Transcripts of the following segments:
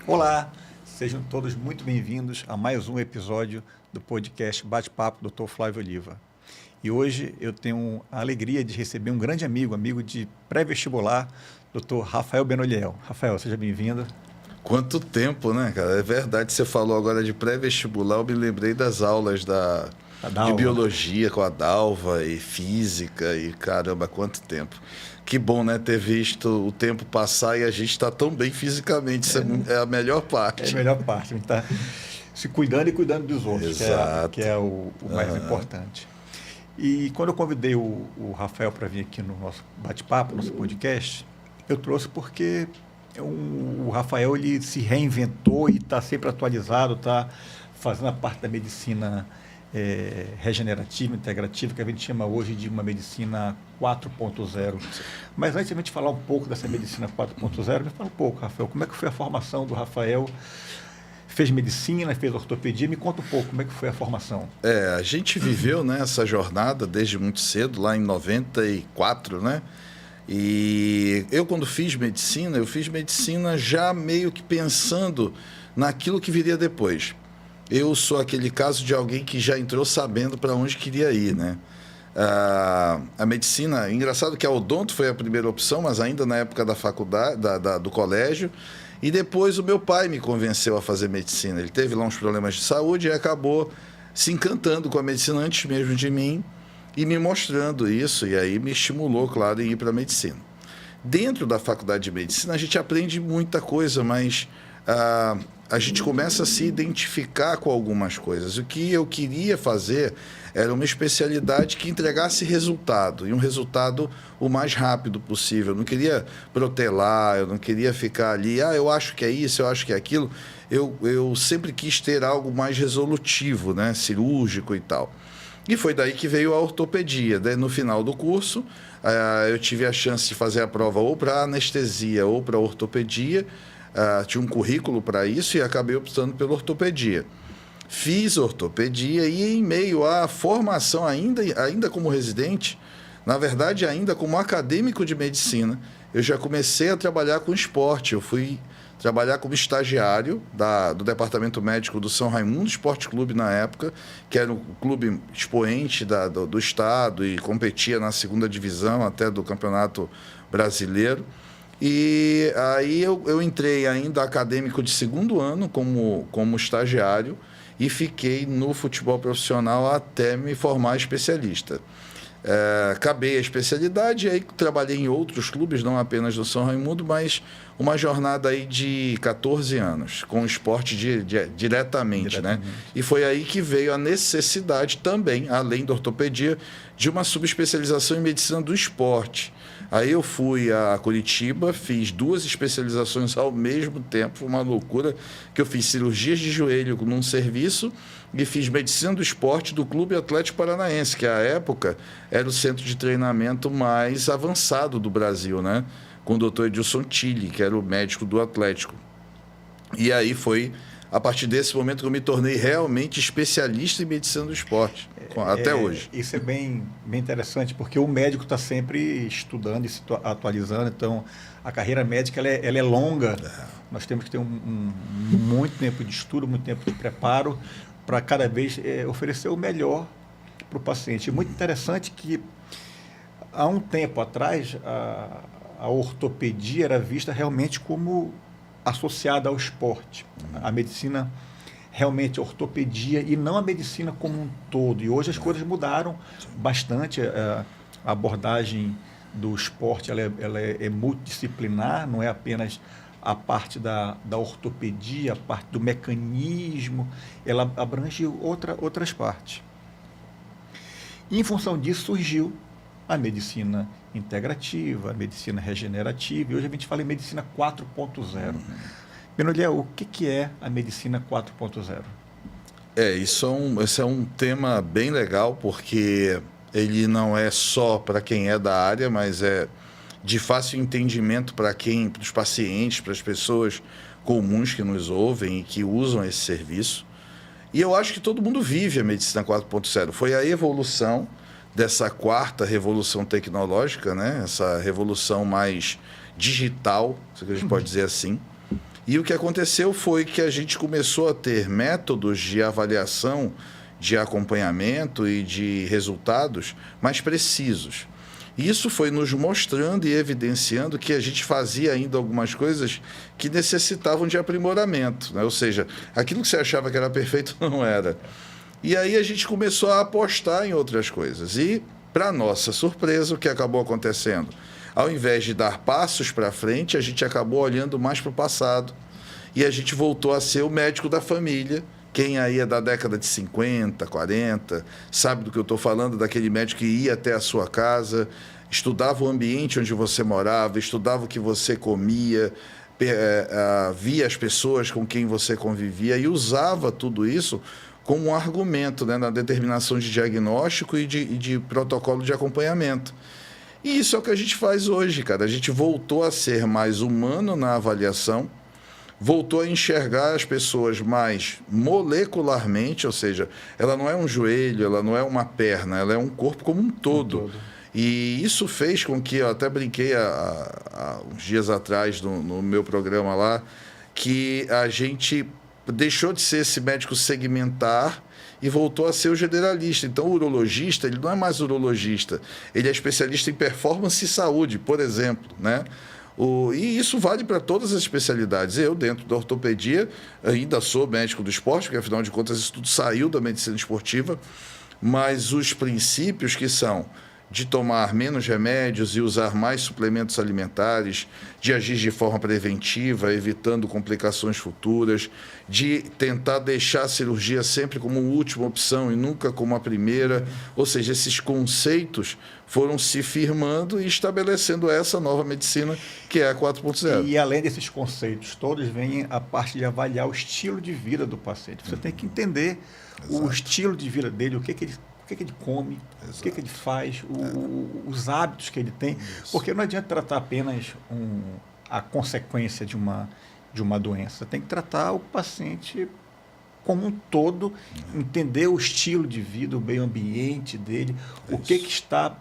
Olá, sejam todos muito bem-vindos a mais um episódio do podcast Bate-Papo Dr. Flávio Oliva. E hoje eu tenho a alegria de receber um grande amigo de pré-vestibular, Dr. Rafael Benoliel. Rafael, seja bem-vindo. Quanto tempo, né, cara? É verdade, você falou agora de pré-vestibular, eu me lembrei das aulas de biologia com a Dalva e física e caramba, quanto tempo. Que bom, né, ter visto o tempo passar e a gente está tão bem fisicamente, isso é a melhor parte. É a melhor parte, a gente está se cuidando e cuidando dos outros, que é o mais importante. E quando eu convidei o Rafael para vir aqui no nosso bate-papo, nosso podcast, eu trouxe porque o Rafael ele se reinventou e está sempre atualizado, está fazendo a parte da medicina regenerativa, integrativa, que a gente chama hoje de uma medicina 4.0. Mas antes de a gente falar um pouco dessa medicina 4.0, me fala um pouco, Rafael, como é que foi a formação do Rafael? Fez medicina, fez ortopedia, me conta um pouco como é que foi a formação. A gente viveu, né, essa jornada desde muito cedo, lá em 94, né? E eu, quando fiz medicina já meio que pensando naquilo que viria depois. Eu sou aquele caso de alguém que já entrou sabendo para onde queria ir, né? A medicina, engraçado que a odonto foi a primeira opção, mas ainda na época da faculdade, do colégio. E depois o meu pai me convenceu a fazer medicina. Ele teve lá uns problemas de saúde e acabou se encantando com a medicina antes mesmo de mim e me mostrando isso. E aí me estimulou, claro, em ir para a medicina. Dentro da faculdade de medicina a gente aprende muita coisa, mas a gente começa a se identificar com algumas coisas. O que eu queria fazer era uma especialidade que entregasse resultado, e um resultado o mais rápido possível. Eu não queria protelar, eu não queria ficar ali, eu acho que é isso, eu acho que é aquilo. Eu sempre quis ter algo mais resolutivo, né? Cirúrgico e tal. E foi daí que veio a ortopedia. Daí, no final do curso, eu tive a chance de fazer a prova ou para anestesia ou para ortopedia. Tinha um currículo para isso e acabei optando pela ortopedia. Fiz ortopedia e, em meio à formação, ainda como residente, na verdade, ainda como acadêmico de medicina, eu já comecei a trabalhar com esporte. Eu fui trabalhar como estagiário do departamento médico do São Raimundo Esporte Clube na época, que era o clube expoente do estado e competia na segunda divisão até do Campeonato Brasileiro. E aí eu entrei ainda acadêmico de segundo ano como estagiário e fiquei no futebol profissional até me formar especialista. Acabei a especialidade e aí trabalhei em outros clubes, não apenas do São Raimundo, mas uma jornada aí de 14 anos, com o esporte diretamente, né? E foi aí que veio a necessidade também, além da ortopedia, de uma subespecialização em medicina do esporte. Aí eu fui a Curitiba, fiz 2 especializações ao mesmo tempo, foi uma loucura, que eu fiz cirurgias de joelho num serviço e fiz medicina do esporte do Clube Atlético Paranaense, que à época era o centro de treinamento mais avançado do Brasil, né? Com o Dr. Edilson Tilly, que era o médico do Atlético. E aí foi a partir desse momento que eu me tornei realmente especialista em medicina do esporte, até hoje. Isso é bem interessante, porque o médico está sempre estudando e se atualizando, então a carreira médica ela é longa, nós temos que ter muito tempo de estudo, muito tempo de preparo, para cada vez oferecer o melhor para o paciente. É muito interessante que, há um tempo atrás, a ortopedia era vista realmente como associada ao esporte. A medicina realmente, a ortopedia e não a medicina como um todo. E hoje as coisas mudaram bastante. A abordagem do esporte ela é multidisciplinar, não é apenas a parte da ortopedia, a parte do mecanismo, ela abrange outras partes. E, em função disso, surgiu a medicina integrativa, a medicina regenerativa, e hoje a gente fala em medicina 4.0. Benoliel, o que é a medicina 4.0? Esse é um tema bem legal, porque ele não é só para quem é da área, mas é de fácil entendimento para os pacientes, para as pessoas comuns que nos ouvem e que usam esse serviço. E eu acho que todo mundo vive a medicina 4.0. Foi a evolução dessa quarta revolução tecnológica, né? Essa revolução mais digital, se a gente pode dizer assim. E o que aconteceu foi que a gente começou a ter métodos de avaliação, de acompanhamento e de resultados mais precisos. Isso foi nos mostrando e evidenciando que a gente fazia ainda algumas coisas que necessitavam de aprimoramento, né? Ou seja, aquilo que você achava que era perfeito não era. E aí a gente começou a apostar em outras coisas. E, para nossa surpresa, o que acabou acontecendo? Ao invés de dar passos para frente, a gente acabou olhando mais para o passado. E a gente voltou a ser o médico da família. Quem aí é da década de 50, 40, sabe do que eu estou falando, daquele médico que ia até a sua casa, estudava o ambiente onde você morava, estudava o que você comia, via as pessoas com quem você convivia e usava tudo isso como um argumento, né, na determinação de diagnóstico e de protocolo de acompanhamento. E isso é o que a gente faz hoje, cara. A gente voltou a ser mais humano na avaliação, voltou a enxergar as pessoas mais molecularmente, ou seja, ela não é um joelho, ela não é uma perna, ela é um corpo como um todo. E isso fez com que, eu até brinquei há uns dias atrás no meu programa lá, que a gente deixou de ser esse médico segmentar e voltou a ser o generalista. Então, o urologista, ele não é mais urologista, ele é especialista em performance e saúde, por exemplo, né? E isso vale para todas as especialidades. Eu, dentro da ortopedia, ainda sou médico do esporte, porque, afinal de contas, isso tudo saiu da medicina esportiva, mas os princípios que são de tomar menos remédios e usar mais suplementos alimentares, de agir de forma preventiva, evitando complicações futuras, de tentar deixar a cirurgia sempre como última opção e nunca como a primeira. Ou seja, esses conceitos foram se firmando e estabelecendo essa nova medicina, que é a 4.0. E além desses conceitos todos, vem a parte de avaliar o estilo de vida do paciente. Você tem que entender o estilo de vida dele, o que ele come, o que ele faz, os hábitos que ele tem. Isso. Porque não adianta tratar apenas a consequência de uma doença. Você tem que tratar o paciente como um todo, entender o estilo de vida, o meio ambiente dele, o que está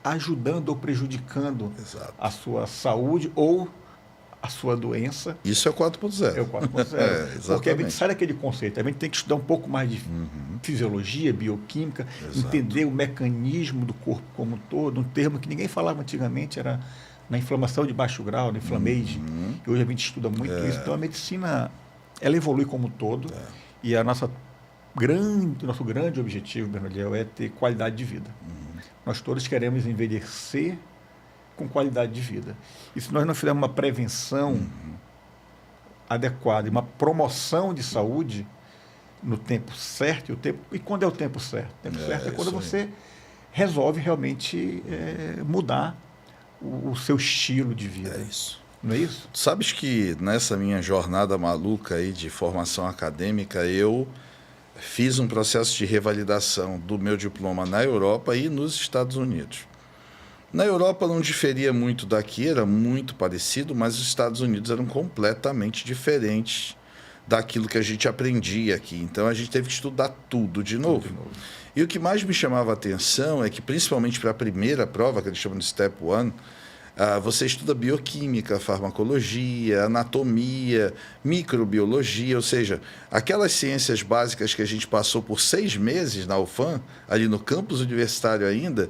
ajudando ou prejudicando a sua saúde ou a sua doença. Isso é o 4.0. É o 4.0. Porque a gente sai daquele conceito. A gente tem que estudar um pouco mais de fisiologia, bioquímica, entender o mecanismo do corpo como um todo. Um termo que ninguém falava antigamente era na inflamação de baixo grau, na inflamage. E hoje a gente estuda muito isso. Então a medicina, ela evolui como um todo. E o nosso grande objetivo, Bernardiel, é ter qualidade de vida. Nós todos queremos envelhecer com qualidade de vida. E se nós não fizermos uma prevenção adequada, uma promoção de saúde no tempo certo, e quando é o tempo certo? O tempo certo é quando você resolve realmente mudar o seu estilo de vida. É isso. Não é isso? Sabes que nessa minha jornada maluca aí de formação acadêmica, eu fiz um processo de revalidação do meu diploma na Europa e nos Estados Unidos. Na Europa não diferia muito daqui, era muito parecido, mas os Estados Unidos eram completamente diferentes daquilo que a gente aprendia aqui. Então, a gente teve que estudar tudo de novo. E o que mais me chamava a atenção é que, principalmente para a primeira prova, que eles chamam de Step 1, você estuda bioquímica, farmacologia, anatomia, microbiologia, ou seja, aquelas ciências básicas que a gente passou por 6 meses na UFAM, ali no campus universitário ainda,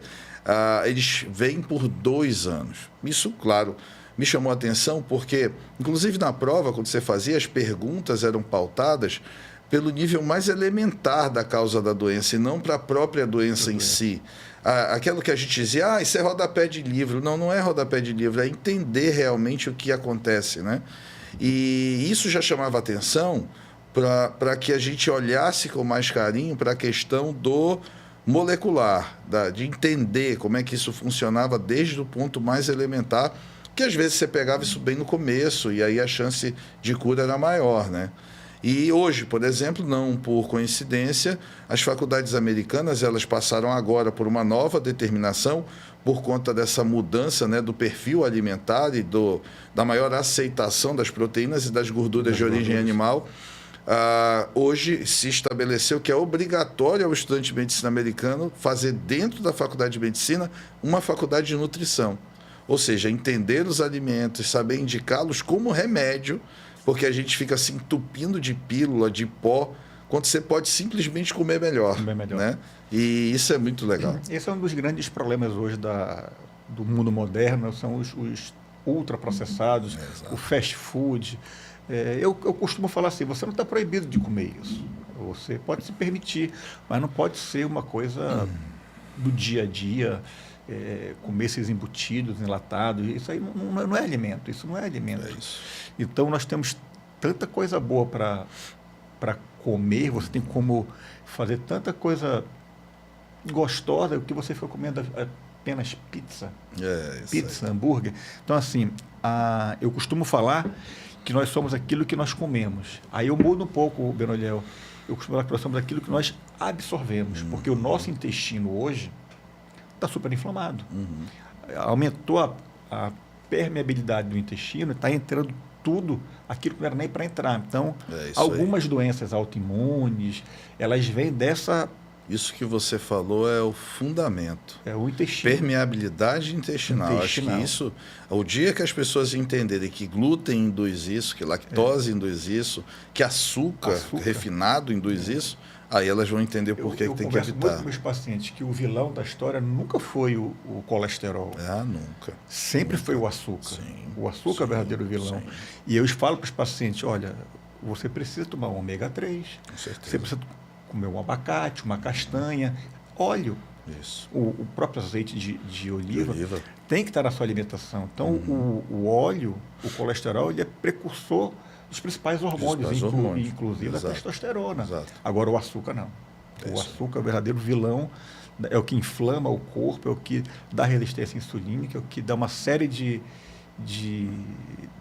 eles vêm por 2 anos. Isso, claro, me chamou a atenção porque, inclusive na prova, quando você fazia, as perguntas eram pautadas pelo nível mais elementar da causa da doença e não para a própria doença em si. Aquilo que a gente dizia, isso é rodapé de livro. Não, não é rodapé de livro, é entender realmente o que acontece, né? E isso já chamava atenção para que a gente olhasse com mais carinho para a questão do molecular, de entender como é que isso funcionava desde o ponto mais elementar, que às vezes você pegava isso bem no começo e aí a chance de cura era maior, né? E hoje, por exemplo, não por coincidência, as faculdades americanas elas passaram agora por uma nova determinação por conta dessa mudança, né, do perfil alimentar e da maior aceitação das proteínas e das gorduras de origem animal. Hoje se estabeleceu que é obrigatório ao estudante de medicina americano fazer dentro da faculdade de medicina uma faculdade de nutrição. Ou seja, entender os alimentos, saber indicá-los como remédio, porque a gente fica se entupindo de pílula, de pó, quando você pode simplesmente comer melhor. Comer melhor. Né? E isso é muito legal. Esse é um dos grandes problemas hoje do mundo moderno, são os ultraprocessados, o fast food. Eu costumo falar assim, você não está proibido de comer isso. Você pode se permitir, mas não pode ser uma coisa do dia a dia, comer esses embutidos, enlatados. Isso aí não é alimento, isso não é alimento. É isso. Então, nós temos tanta coisa boa para comer, você tem como fazer tanta coisa gostosa, que você foi comendo apenas pizza, hambúrguer. Então, assim, eu costumo falar que nós somos aquilo que nós comemos. Aí eu mudo um pouco, Benoliel. Eu costumo falar que nós somos aquilo que nós absorvemos, porque o nosso intestino hoje está super inflamado. Aumentou a permeabilidade do intestino, está entrando tudo aquilo que não era nem para entrar. Então, algumas doenças autoimunes, elas vêm dessa... Isso que você falou é o fundamento. É o intestino. Permeabilidade intestinal. Acho que isso, o dia que as pessoas entenderem que glúten induz isso, que lactose induz isso, que açúcar refinado induz isso, aí elas vão entender por que tem que evitar. Eu converso muito com meus pacientes que o vilão da história nunca foi o colesterol. Nunca. Sempre foi o açúcar. O açúcar é o verdadeiro vilão. E eu falo para os pacientes, olha, você precisa tomar um ômega 3, com certeza. Você precisa comer um abacate, uma castanha, óleo. Isso. O próprio azeite de oliva tem que estar na sua alimentação. Então, o óleo, o colesterol, ele é precursor dos principais hormônios, inclusive da testosterona. Exato. Agora, o açúcar não. O açúcar é o verdadeiro vilão, é o que inflama o corpo, é o que dá resistência insulínica, é o que dá uma série de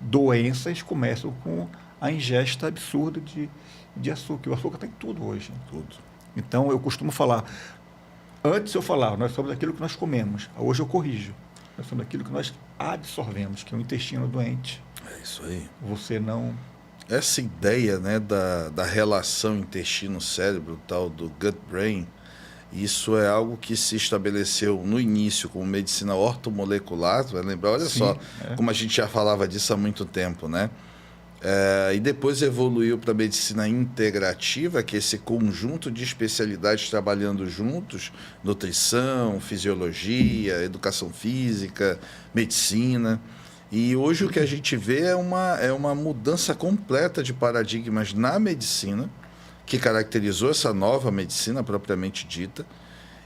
doenças, começam com a ingesta absurda de açúcar. O açúcar tem tudo hoje. Tudo. Então, eu costumo falar, antes eu falava, nós somos aquilo que nós comemos. Hoje eu corrijo. Nós somos aquilo que nós absorvemos, que é o intestino doente. É isso aí. Você não... Essa ideia, né, da relação intestino-cérebro, tal do gut-brain, isso é algo que se estabeleceu no início como medicina ortomolecular, vai lembrar, olha só, como a gente já falava disso há muito tempo, né? E depois evoluiu para a medicina integrativa, que é esse conjunto de especialidades trabalhando juntos, nutrição, fisiologia, educação física, medicina. E hoje o que a gente vê é uma mudança completa de paradigmas na medicina, que caracterizou essa nova medicina propriamente dita.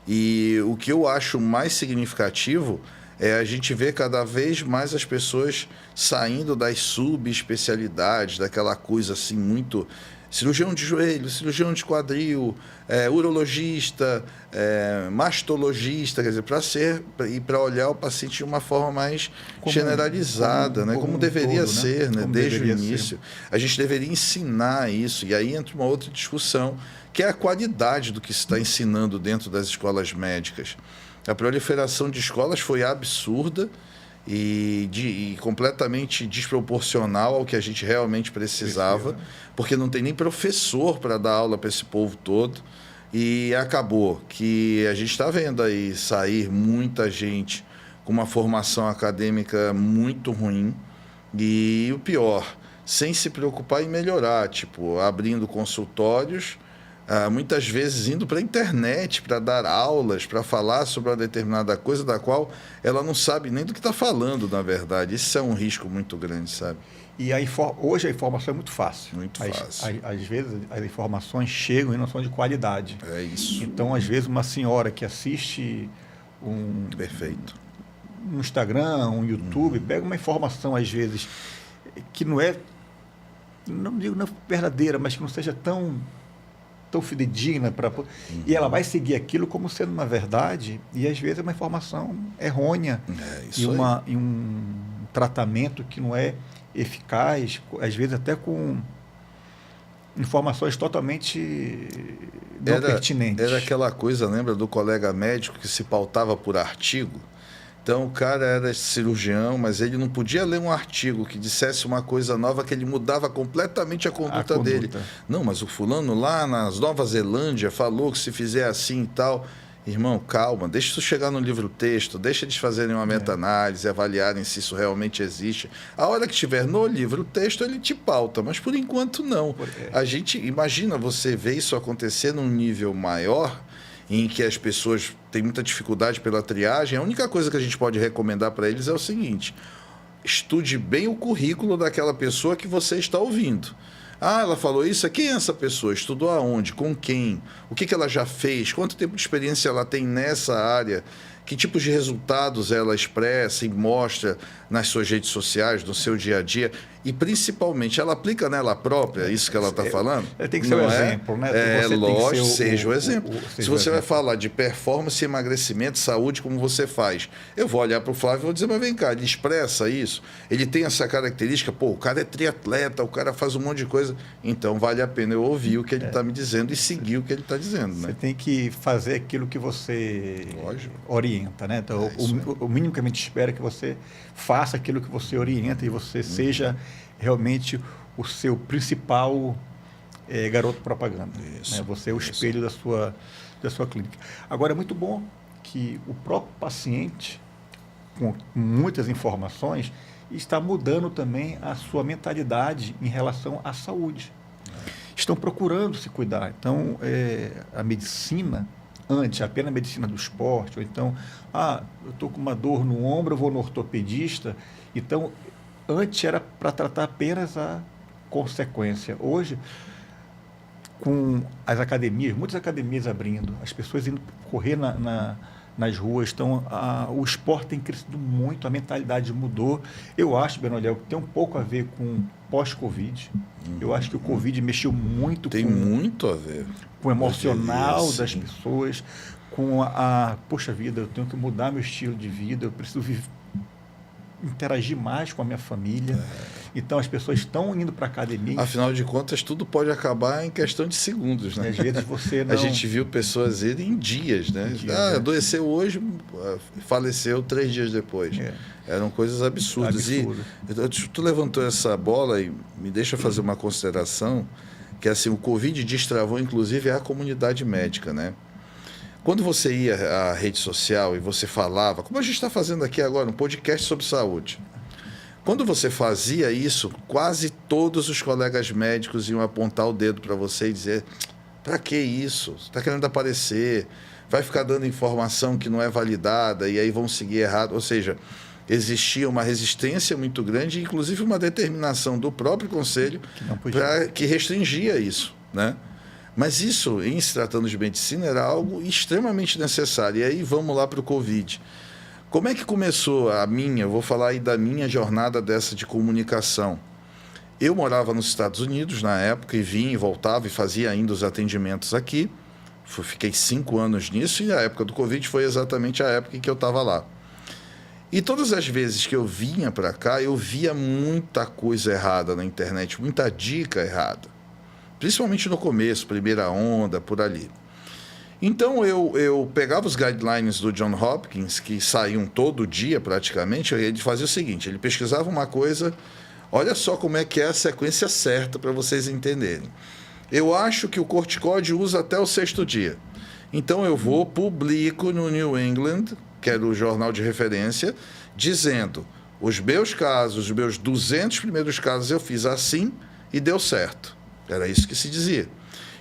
E o que eu acho mais significativo é a gente ver cada vez mais as pessoas saindo das subespecialidades, daquela coisa assim muito... Cirurgião de joelho, cirurgião de quadril, urologista, mastologista, quer dizer, para olhar o paciente de uma forma mais generalizada, como deveria ser, né? Desde o início. A gente deveria ensinar isso, e aí entra uma outra discussão, que é a qualidade do que se está ensinando dentro das escolas médicas. A proliferação de escolas foi absurda e completamente desproporcional ao que a gente realmente precisava, porque não tem nem professor para dar aula para esse povo todo. E acabou que a gente está vendo aí sair muita gente com uma formação acadêmica muito ruim e o pior, sem se preocupar em melhorar, tipo, abrindo consultórios, muitas vezes indo para a internet para dar aulas, para falar sobre uma determinada coisa da qual ela não sabe nem do que está falando, na verdade. Isso é um risco muito grande, sabe? E hoje a informação é muito fácil. Muito fácil. Às vezes as informações chegam e não são de qualidade. É isso. Então, às vezes, uma senhora que assiste Perfeito. um Instagram, um YouTube, pega uma informação, às vezes, que não é, não digo não verdadeira, mas que não seja tão fidedigna, e ela vai seguir aquilo como sendo uma verdade, e às vezes é uma informação errônea, e um tratamento que não é eficaz, às vezes até com informações totalmente não pertinentes. Era aquela coisa, lembra do colega médico que se pautava por artigo? Então, o cara era cirurgião, mas ele não podia ler um artigo que dissesse uma coisa nova, que ele mudava completamente a conduta dele. Não, mas o fulano lá na Nova Zelândia falou que se fizer assim e tal. Irmão, calma, deixa isso chegar no livro-texto, deixa eles fazerem uma meta-análise, avaliarem se isso realmente existe. A hora que estiver no livro-texto, ele te pauta, mas por enquanto não. A gente, imagina você ver isso acontecer num nível maior, em que as pessoas têm muita dificuldade pela triagem. A única coisa que a gente pode recomendar para eles é o seguinte: estude bem o currículo daquela pessoa que você está ouvindo. Ah, ela falou isso, quem é essa pessoa? Estudou aonde? Com quem? O que ela já fez? Quanto tempo de experiência ela tem nessa área? Que tipos de resultados ela expressa e mostra nas suas redes sociais, no seu dia a dia? E, principalmente, ela aplica nela própria isso que ela está falando? Tem que ser o exemplo, né? Lógico, seja o exemplo. Se você vai falar de performance, emagrecimento, saúde, como você faz, eu vou olhar para o Flávio e vou dizer, mas vem cá, ele expressa isso? Ele tem essa característica? Pô, o cara é triatleta, o cara faz um monte de coisa. Então, vale a pena eu ouvir o que ele está me dizendo e seguir o que ele está dizendo. Você tem que fazer aquilo que você orienta, né? Então, o mínimo que a gente espera é que você faça aquilo que você orienta e você seja realmente o seu principal garoto propaganda. Né? Você é o espelho da sua clínica. Agora, é muito bom que o próprio paciente, com muitas informações, está mudando também a sua mentalidade em relação à saúde. Estão procurando se cuidar. Então, a medicina, antes, apenas a medicina do esporte, ou então, eu estou com uma dor no ombro, eu vou no ortopedista. Então, antes era para tratar apenas a consequência. Hoje, com as academias, muitas academias abrindo, as pessoas indo correr nas ruas, então o esporte tem crescido muito, a mentalidade mudou. Eu acho, Bernoliel, que tem um pouco a ver com pós-Covid. Eu acho que o Covid mexeu muito muito a ver com o emocional das pessoas, com poxa vida, eu tenho que mudar meu estilo de vida, eu preciso interagir mais com a minha família. Então, as pessoas estão indo para a academia. Afinal de contas, tudo pode acabar em questão de segundos, né? Às vezes você não... A gente viu pessoas irem em dias, né? Adoeceu hoje, faleceu 3 dias depois. Eram coisas absurdas. E tu levantou essa bola e me deixa fazer uma consideração, que assim, o Covid destravou, inclusive, a comunidade médica, né? Quando você ia à rede social e você falava, como a gente está fazendo aqui agora, um podcast sobre saúde. Quando você fazia isso, quase todos os colegas médicos iam apontar o dedo para você e dizer, para que isso? Você está querendo aparecer, vai ficar dando informação que não é validada e aí vão seguir errado. Ou seja, existia uma resistência muito grande, inclusive uma determinação do próprio conselho que restringia isso, né? Mas isso, em se tratando de medicina, era algo extremamente necessário. E aí vamos lá para o Covid. Como é que começou eu vou falar aí da minha jornada dessa de comunicação. Eu morava nos Estados Unidos na época e vinha e voltava e fazia ainda os atendimentos aqui. Fiquei 5 anos nisso e a época do Covid foi exatamente a época em que eu estava lá. E todas as vezes que eu vinha para cá, eu via muita coisa errada na internet, muita dica errada. Principalmente no começo, primeira onda, por ali. Então, eu pegava os guidelines do John Hopkins, que saíam todo dia praticamente, ele fazia o seguinte, ele pesquisava uma coisa, olha só como é que é a sequência certa para vocês entenderem. Eu acho que o corticóide usa até o 6º dia. Então, eu publico no New England, que era o jornal de referência, dizendo, os meus casos, os meus 200 primeiros casos eu fiz assim e deu certo. Era isso que se dizia.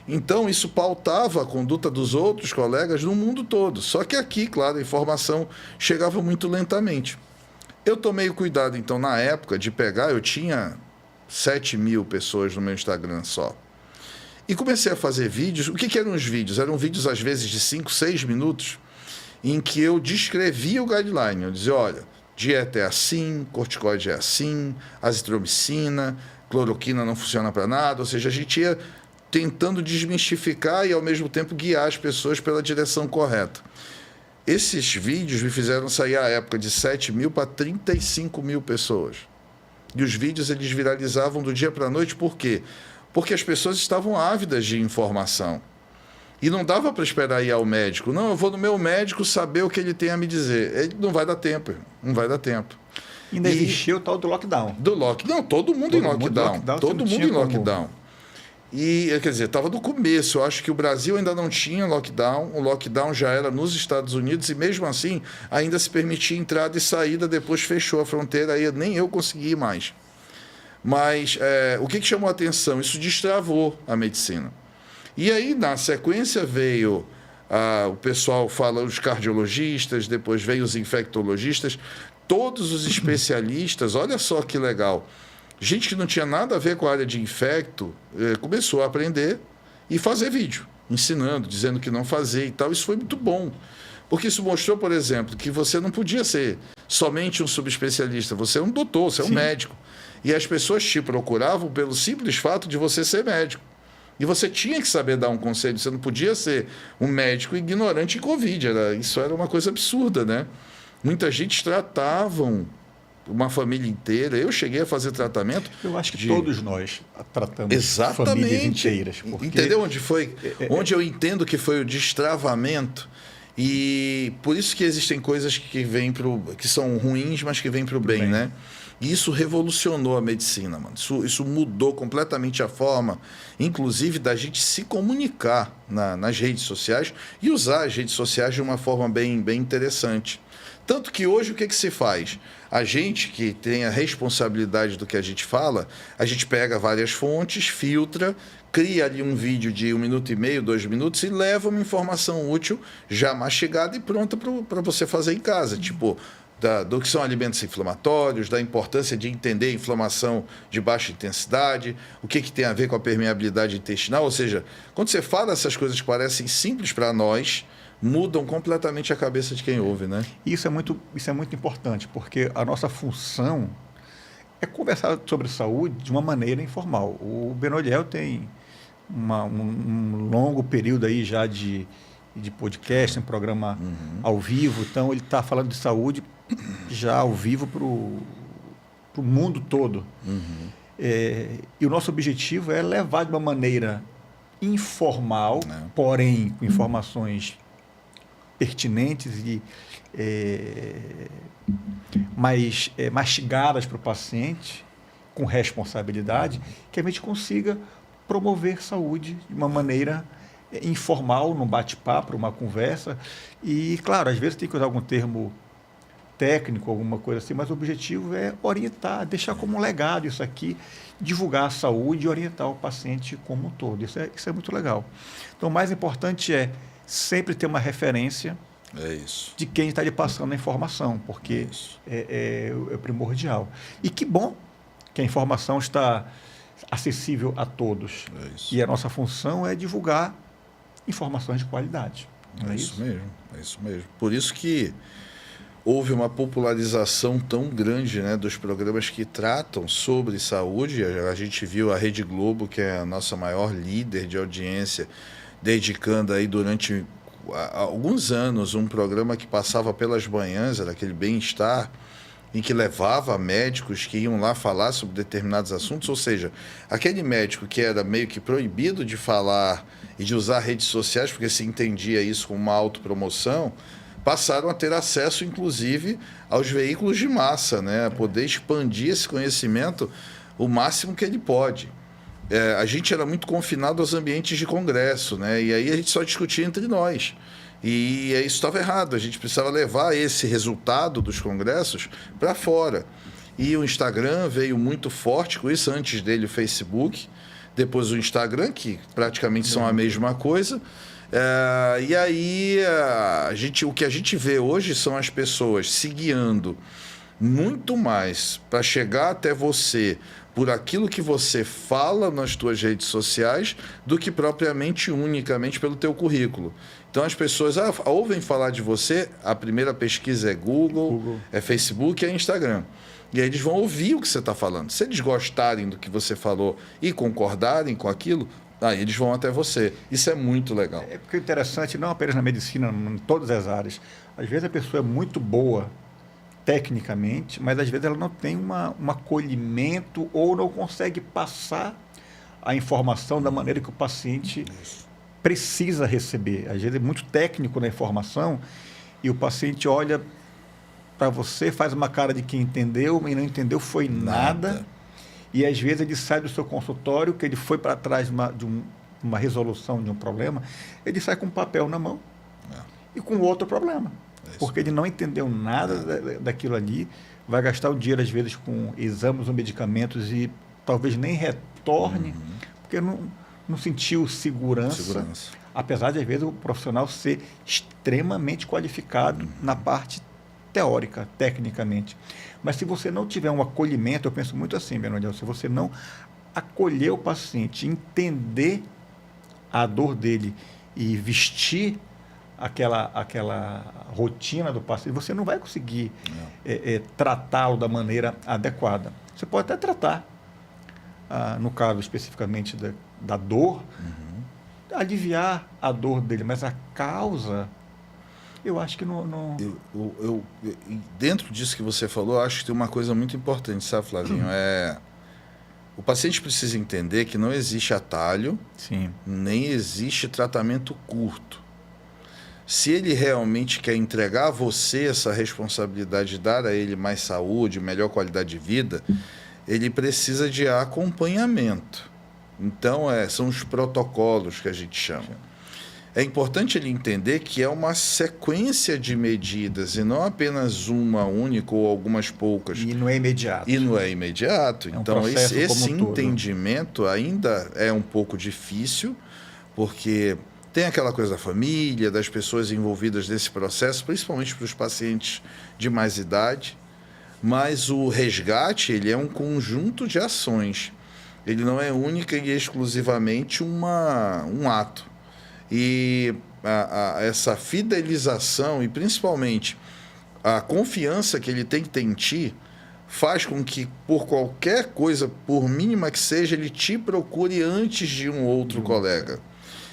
Então, isso pautava a conduta dos outros colegas no mundo todo. Só que aqui, claro, a informação chegava muito lentamente. Eu tomei o cuidado, então, na época, de pegar... Eu tinha 7.000 pessoas no meu Instagram só. E comecei a fazer vídeos. O que eram os vídeos? Eram vídeos, às vezes, de 5, 6 minutos, em que eu descrevia o guideline. Eu dizia, olha, dieta é assim, corticoide é assim, azitromicina... cloroquina não funciona para nada, ou seja, a gente ia tentando desmistificar e, ao mesmo tempo, guiar as pessoas pela direção correta. Esses vídeos me fizeram sair à época de 7.000 para 35.000 pessoas. E os vídeos, eles viralizavam do dia para a noite, por quê? Porque as pessoas estavam ávidas de informação. E não dava para esperar ir ao médico. Não, eu vou no meu médico saber o que ele tem a me dizer. Ele não vai dar tempo, não vai dar tempo. Ainda existia o tal do lockdown. Todo mundo em lockdown. Todo mundo em lockdown. E, quer dizer, estava no começo. Eu acho que o Brasil ainda não tinha lockdown. O lockdown já era nos Estados Unidos e, mesmo assim, ainda se permitia entrada e saída. Depois fechou a fronteira e nem eu consegui ir mais. Mas o que chamou a atenção? Isso destravou a medicina. E aí, na sequência, veio o pessoal falando, os cardiologistas, depois veio os infectologistas, todos os especialistas. Olha só que legal. Gente que não tinha nada a ver com a área de infecto começou a aprender e fazer vídeo, ensinando, dizendo que não fazia e tal. Isso foi muito bom, porque isso mostrou, por exemplo, que você não podia ser somente um subespecialista, você é um doutor, você é um médico. E as pessoas te procuravam pelo simples fato de você ser médico. E você tinha que saber dar um conselho, você não podia ser um médico ignorante em Covid. Isso era uma coisa absurda, né? Muita gente tratavam uma família inteira. Eu cheguei a fazer tratamento. Eu acho que todos nós tratamos exatamente famílias inteiras. Porque... Entendeu onde foi? Onde eu entendo que foi o destravamento. E por isso que existem coisas que que são ruins, mas que vêm para o bem, né? E isso revolucionou a medicina, mano. Isso mudou completamente a forma, inclusive, da gente se comunicar nas redes sociais e usar as redes sociais de uma forma bem interessante. Tanto que hoje o que se faz? A gente que tem a responsabilidade do que a gente fala, a gente pega várias fontes, filtra, cria ali um vídeo de 1 minuto e meio, 2 minutos e leva uma informação útil já mastigada e pronta para você fazer em casa. Tipo, do que são alimentos inflamatórios, da importância de entender a inflamação de baixa intensidade, o que tem a ver com a permeabilidade intestinal. Ou seja, quando você fala essas coisas que parecem simples para nós, mudam completamente a cabeça de quem ouve, né? Isso é muito importante, porque a nossa função é conversar sobre saúde de uma maneira informal. O Benoliel tem um longo período aí já de podcast, um programa ao vivo, então ele está falando de saúde já ao vivo para o mundo todo. E o nosso objetivo é levar de uma maneira informal, porém com informações pertinentes e mais mastigadas para o paciente, com responsabilidade, que a gente consiga promover saúde de uma maneira informal, num bate-papo, uma conversa. E, claro, às vezes tem que usar algum termo técnico, alguma coisa assim, mas o objetivo é orientar, deixar como um legado isso aqui, divulgar a saúde e orientar o paciente como um todo. Isso é muito legal. Então, o mais importante é sempre ter uma referência de quem está lhe passando a informação, porque é primordial. E que bom que a informação está acessível a todos. E a nossa função é divulgar informações de qualidade. É isso mesmo. Por isso que houve uma popularização tão grande, né, dos programas que tratam sobre saúde. A gente viu a Rede Globo, que é a nossa maior líder de audiência, dedicando aí durante alguns anos um programa que passava pelas manhãs, era aquele Bem-Estar, em que levava médicos que iam lá falar sobre determinados assuntos, ou seja, aquele médico que era meio que proibido de falar e de usar redes sociais, porque se entendia isso como uma autopromoção, passaram a ter acesso, inclusive, aos veículos de massa, né? A poder expandir esse conhecimento o máximo que ele pode. A gente era muito confinado aos ambientes de congresso, né? E aí a gente só discutia entre nós. E isso estava errado, a gente precisava levar esse resultado dos congressos para fora. E o Instagram veio muito forte com isso, antes dele o Facebook, depois o Instagram, que praticamente são a mesma coisa. E aí o que a gente vê hoje são as pessoas se guiando muito mais para chegar até você por aquilo que você fala nas tuas redes sociais do que propriamente unicamente pelo teu currículo. Então as pessoas ouvem falar de você, a primeira pesquisa é Google, é Facebook, é Instagram. E aí eles vão ouvir o que você está falando. Se eles gostarem do que você falou e concordarem com aquilo, aí eles vão até você. Isso é muito legal. É porque é interessante, não apenas na medicina, em todas as áreas. Às vezes a pessoa é muito boa tecnicamente, mas às vezes ela não tem um acolhimento ou não consegue passar a informação da maneira que o paciente precisa receber. Às vezes é muito técnico na informação e o paciente olha para você, faz uma cara de quem entendeu e não entendeu foi nada. E às vezes ele sai do seu consultório, que ele foi para trás de uma resolução de um problema, ele sai com um papel na mão e com outro problema. Porque ele não entendeu nada daquilo ali, vai gastar o dinheiro às vezes com exames ou medicamentos e talvez nem retorne, porque não sentiu segurança. Apesar de às vezes o profissional ser extremamente qualificado na parte teórica, tecnicamente. Mas se você não tiver um acolhimento, eu penso muito assim, Benoniel, se você não acolher o paciente, entender a dor dele e vestir aquela rotina do paciente, você não vai conseguir tratá-lo da maneira adequada. Você pode até tratar, no caso especificamente da dor, aliviar a dor dele, mas a causa, eu acho que não... Dentro disso que você falou, eu acho que tem uma coisa muito importante, sabe, Flavinho? O paciente precisa entender que não existe atalho, Sim. nem existe tratamento curto. Se ele realmente quer entregar a você essa responsabilidade de dar a ele mais saúde, melhor qualidade de vida, ele precisa de acompanhamento. Então, são os protocolos que a gente chama. É importante ele entender que é uma sequência de medidas e não apenas uma única ou algumas poucas. E não é imediato. Então, esse entendimento ainda é um pouco difícil, porque tem aquela coisa da família, das pessoas envolvidas nesse processo, principalmente para os pacientes de mais idade. Mas o resgate, ele é um conjunto de ações. Ele não é única e exclusivamente um ato. E essa fidelização e principalmente a confiança que ele tem que ter em ti faz com que por qualquer coisa, por mínima que seja, ele te procure antes de um outro colega.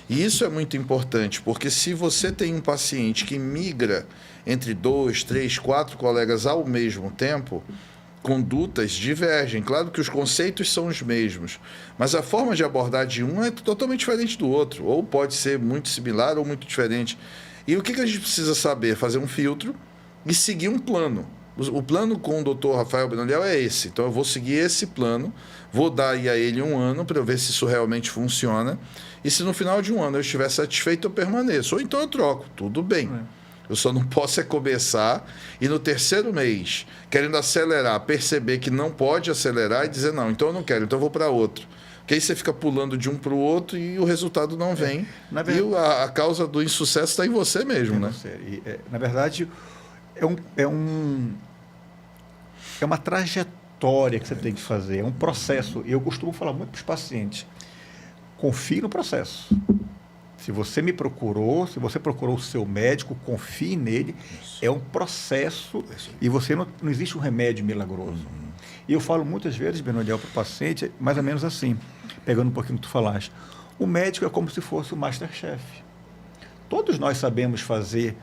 E isso é muito importante, porque se você tem um paciente que migra entre 2, 3, 4 colegas ao mesmo tempo, condutas divergem. Claro que os conceitos são os mesmos, mas a forma de abordar de um é totalmente diferente do outro, ou pode ser muito similar ou muito diferente. E o que a gente precisa saber? Fazer um filtro e seguir um plano. O plano com o Dr. Rafael Benoliel é esse. Então eu vou seguir esse plano, vou dar aí a ele 1 ano para eu ver se isso realmente funciona. E se no final de 1 ano eu estiver satisfeito, eu permaneço. Ou então eu troco. Tudo bem. Eu só não posso começar e no 3º mês, querendo acelerar, perceber que não pode acelerar e dizer, não, então eu não quero, então eu vou para outro. Porque aí você fica pulando de um para o outro e o resultado não vem. E a causa do insucesso está em você mesmo, né? Na verdade, é uma trajetória que você tem que fazer, é um processo. Eu costumo falar muito para os pacientes, confie no processo. Se você me procurou, se você procurou o seu médico, confie nele. Isso. É um processo e você não existe um remédio milagroso. E eu falo muitas vezes, Benoliel, para o paciente, mais ou menos assim, pegando um pouquinho do que tu falaste. O médico é como se fosse o Masterchef. Todos nós sabemos fazer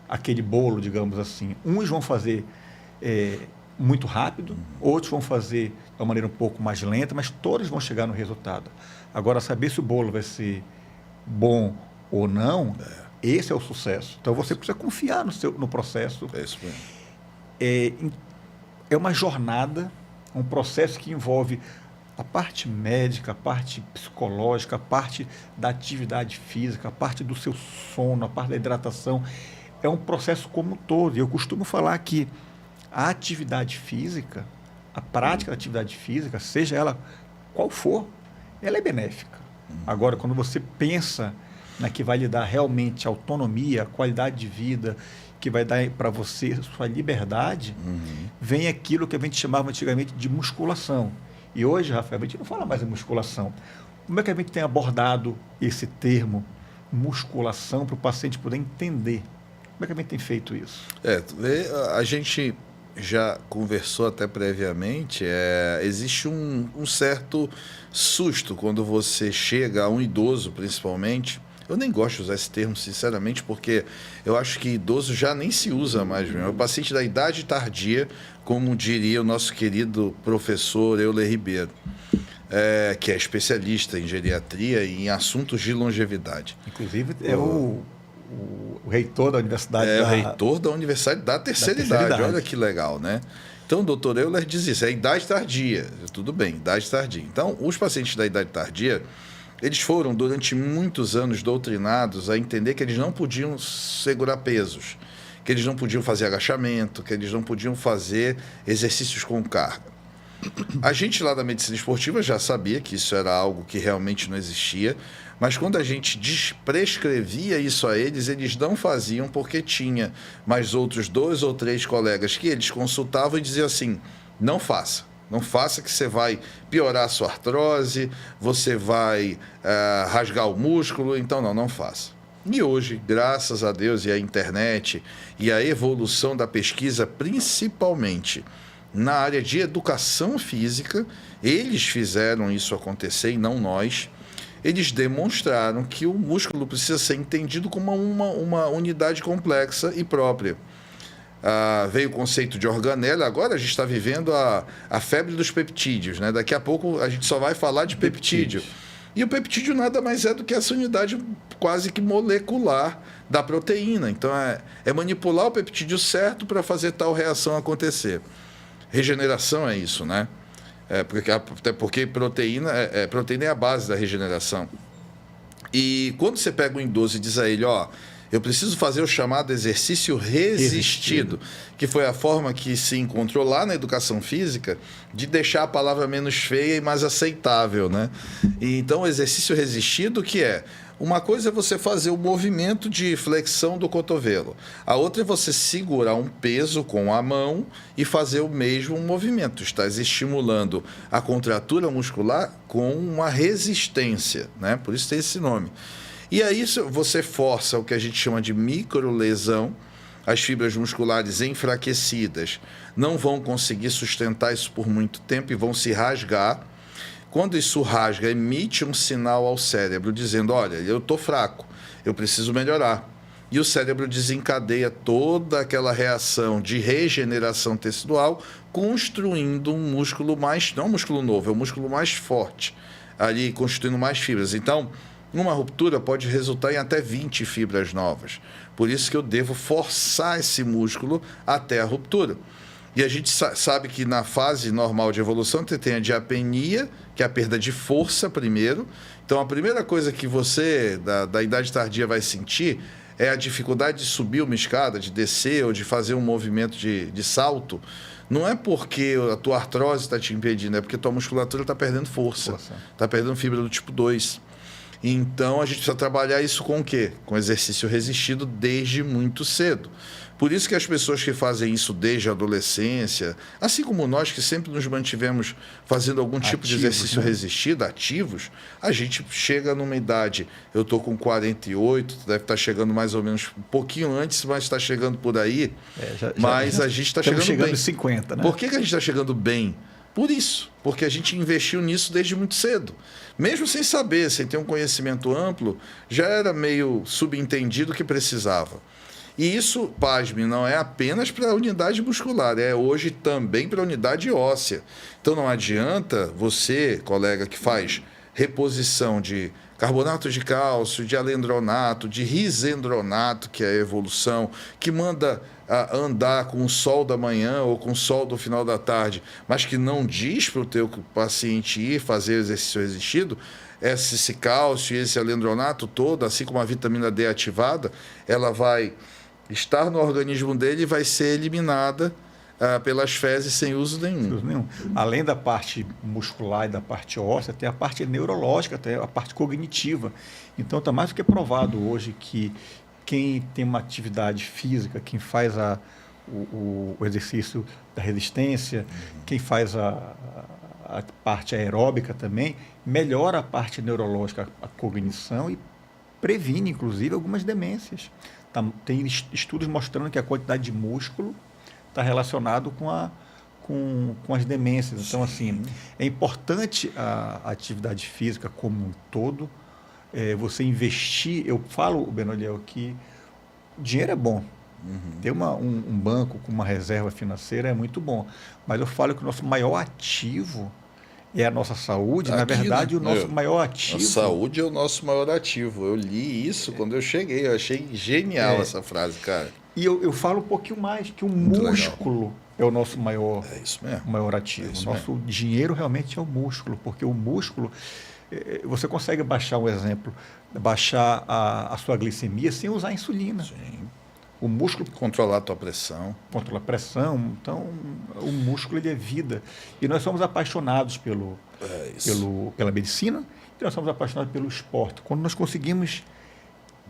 aquele bolo, digamos assim. Uns vão fazer muito rápido, outros vão fazer de uma maneira um pouco mais lenta, mas todos vão chegar no resultado. Agora, saber se o bolo vai ser bom ou não, esse é o sucesso. Então você precisa confiar no processo. É isso mesmo. É uma jornada, um processo que envolve a parte médica, a parte psicológica, a parte da atividade física, a parte do seu sono, a parte da hidratação. É um processo como um todo. E eu costumo falar que a atividade física, a prática da atividade física, seja ela qual for, ela é benéfica. Agora, quando você pensa na que vai lhe dar realmente autonomia, qualidade de vida, que vai dar para você sua liberdade, vem aquilo que a gente chamava antigamente de musculação. E hoje, Rafael, a gente não fala mais em musculação. Como é que a gente tem abordado esse termo, musculação, para o paciente poder entender? Como é que a gente tem feito isso? A gente já conversou até previamente, existe um certo susto quando você chega a um idoso, principalmente. Eu nem gosto de usar esse termo, sinceramente, porque eu acho que idoso já nem se usa mais mesmo. É o paciente da idade tardia, como diria o nosso querido professor Euler Ribeiro, que é especialista em geriatria e em assuntos de longevidade. Inclusive, o reitor da universidade. O reitor da universidade da terceira idade. Olha que legal, né? Então, o doutor Euler diz isso, é idade tardia. Tudo bem, idade tardia. Então, os pacientes da idade tardia, eles foram, durante muitos anos, doutrinados a entender que eles não podiam segurar pesos, que eles não podiam fazer agachamento, que eles não podiam fazer exercícios com carga. A gente lá da medicina esportiva já sabia que isso era algo que realmente não existia, mas quando a gente prescrevia isso a eles, eles não faziam porque tinha mais outros 2 ou 3 colegas que eles consultavam e diziam assim, não faça. Não faça que você vai piorar a sua artrose, você vai rasgar o músculo, então não faça. E hoje, graças a Deus e à internet e à evolução da pesquisa, principalmente na área de educação física, eles fizeram isso acontecer e não nós. Eles demonstraram que o músculo precisa ser entendido como uma unidade complexa e própria. Veio o conceito de organela, agora a gente está vivendo a febre dos peptídeos, né? Daqui a pouco a gente só vai falar de peptídeo. E o peptídeo nada mais é do que essa unidade quase que molecular da proteína. Então, é manipular o peptídeo certo para fazer tal reação acontecer. Regeneração é isso, né? Até porque proteína é a base da regeneração. E quando você pega um idoso e diz a ele, eu preciso fazer o chamado exercício resistido, que foi a forma que se encontrou lá na educação física de deixar a palavra menos feia e mais aceitável, né? E então, o exercício resistido, que é uma coisa é você fazer o movimento de flexão do cotovelo. A outra é você segurar um peso com a mão e fazer o mesmo movimento. Estás estimulando a contratura muscular com uma resistência, né? Por isso tem esse nome. E aí você força o que a gente chama de microlesão. As fibras musculares enfraquecidas não vão conseguir sustentar isso por muito tempo e vão se rasgar. Quando isso rasga, emite um sinal ao cérebro dizendo, olha, eu estou fraco, eu preciso melhorar. E o cérebro desencadeia toda aquela reação de regeneração tecidual, construindo um músculo não um músculo novo, é um músculo mais forte, ali constituindo mais fibras. Então, uma ruptura pode resultar em até 20 fibras novas. Por isso que eu devo forçar esse músculo até a ruptura. E a gente sabe que na fase normal de evolução você tem a diapenia, que é a perda de força primeiro. Então, a primeira coisa que você, da idade tardia, vai sentir é a dificuldade de subir uma escada, de descer ou de fazer um movimento de salto. Não é porque a tua artrose está te impedindo, é porque a tua musculatura está perdendo força. Está perdendo fibra do tipo 2. Então, a gente precisa trabalhar isso com o quê? Com exercício resistido desde muito cedo. Por isso que as pessoas que fazem isso desde a adolescência, assim como nós que sempre nos mantivemos fazendo algum tipo de exercício resistido, ativos, a gente chega numa idade, eu estou com 48, deve estar chegando mais ou menos um pouquinho antes, mas está chegando por aí, mas a gente está chegando bem. 50, né? Por que a gente está chegando bem? Por isso, porque a gente investiu nisso desde muito cedo. Mesmo sem saber, sem ter um conhecimento amplo, já era meio subentendido que precisava. E isso, pasme, não é apenas para a unidade muscular, é hoje também para a unidade óssea. Então não adianta você, colega, que faz reposição de carbonato de cálcio, de alendronato, de risendronato, que é a evolução, que manda andar com o sol da manhã ou com o sol do final da tarde, mas que não diz para o teu paciente ir fazer exercício resistido, esse cálcio e esse alendronato todo, assim como a vitamina D ativada, ela vai estar no organismo dele e vai ser eliminada pelas fezes sem uso nenhum. Além da parte muscular e da parte óssea, tem a parte neurológica, tem a parte cognitiva. Então, está mais do que provado hoje que quem tem uma atividade física, quem faz o exercício da resistência, quem faz a parte aeróbica também, melhora a parte neurológica, a cognição e previne, inclusive, algumas demências. Tem estudos mostrando que a quantidade de músculo está relacionado com as demências. Então, assim, é importante a atividade física como um todo, você investir. Eu falo, Benoliel, que dinheiro é bom. Ter um banco com uma reserva financeira é muito bom. Mas eu falo que o nosso maior ativo é a nossa saúde. Na verdade, né? O nosso maior ativo... A saúde é o nosso maior ativo. Eu li isso quando eu cheguei. Eu achei genial essa frase, cara. E eu falo um pouquinho mais, que o músculo é o nosso maior, isso mesmo. maior ativo. O nosso dinheiro realmente é o músculo, porque o músculo, você consegue baixar um exemplo, baixar a sua glicemia sem usar insulina. Sim. O músculo controlar a tua pressão. Controla a pressão. Então, o músculo ele é vida. E nós somos apaixonados pela medicina e nós somos apaixonados pelo esporte. Quando nós conseguimos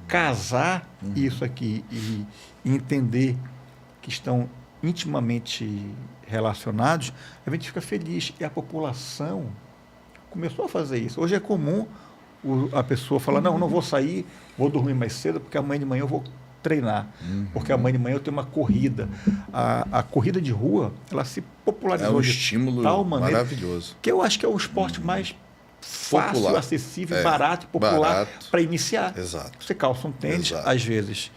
casar isso aqui e entender que estão intimamente relacionados, a gente fica feliz. E a população começou a fazer isso. Hoje é comum a pessoa falar, não vou sair, vou dormir mais cedo, porque amanhã de manhã eu vou treinar, porque amanhã de manhã eu tenho uma corrida. A corrida de rua, ela se popularizou. É um estímulo de tal maneira maravilhoso. Que eu acho que é o esporte mais fácil, popular, acessível, barato e popular para iniciar. Exato. Você calça um tênis, às vezes.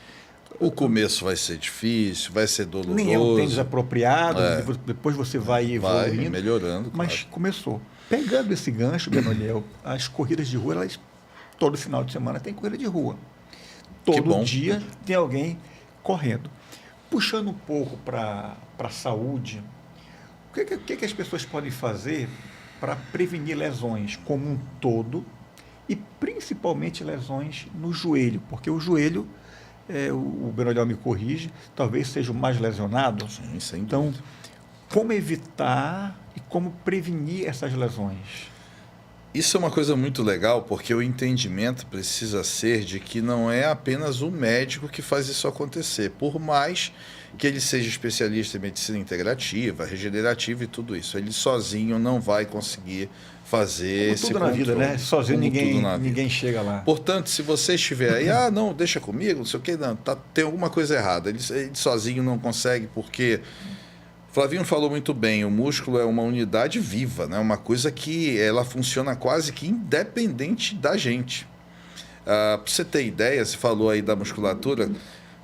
O começo vai ser difícil, vai ser doloroso. Nem é um tênis apropriado, depois você vai evoluindo. Vai melhorando, mas começou. Pegando esse gancho, Benoliel, as corridas de rua, todo final de semana tem corrida de rua. Todo dia tem alguém correndo. Puxando um pouco para a saúde, o que as pessoas podem fazer para prevenir lesões como um todo e principalmente lesões no joelho? Porque o joelho, o Benoliel me corrige, talvez seja o mais lesionado. Sim, sem então, dúvida. Como evitar e como prevenir essas lesões? Isso é uma coisa muito legal, porque o entendimento precisa ser de que não é apenas o médico que faz isso acontecer, por mais que ele seja especialista em medicina integrativa, regenerativa e tudo isso. Ele sozinho não vai conseguir fazer esse controle. Tudo na vida, né? Sozinho ninguém chega lá. Portanto, se você estiver aí, não, deixa comigo, não sei o que, não, tem alguma coisa errada. Ele sozinho não consegue, porque... Flavinho falou muito bem, o músculo é uma unidade viva, né? Uma coisa que ela funciona quase que independente da gente. Para você ter ideia, você falou aí da musculatura,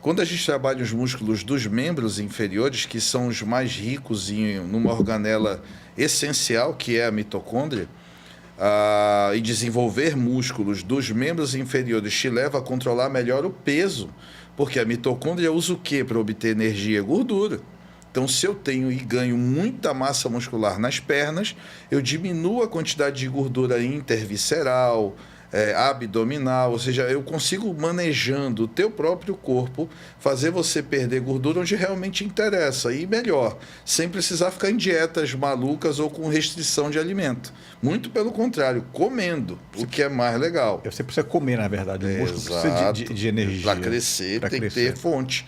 quando a gente trabalha os músculos dos membros inferiores, que são os mais ricos numa organela essencial, que é a mitocôndria, e desenvolver músculos dos membros inferiores te leva a controlar melhor o peso, porque a mitocôndria usa o quê para obter energia? Gordura. Então, se eu tenho e ganho muita massa muscular nas pernas, eu diminuo a quantidade de gordura intervisceral, abdominal, ou seja, eu consigo, manejando o teu próprio corpo, fazer você perder gordura onde realmente interessa, e melhor, sem precisar ficar em dietas malucas ou com restrição de alimento. Muito pelo contrário, comendo, o que é mais legal. Você precisa comer, na verdade, o músculo precisa de energia. Para crescer, tem que ter fonte.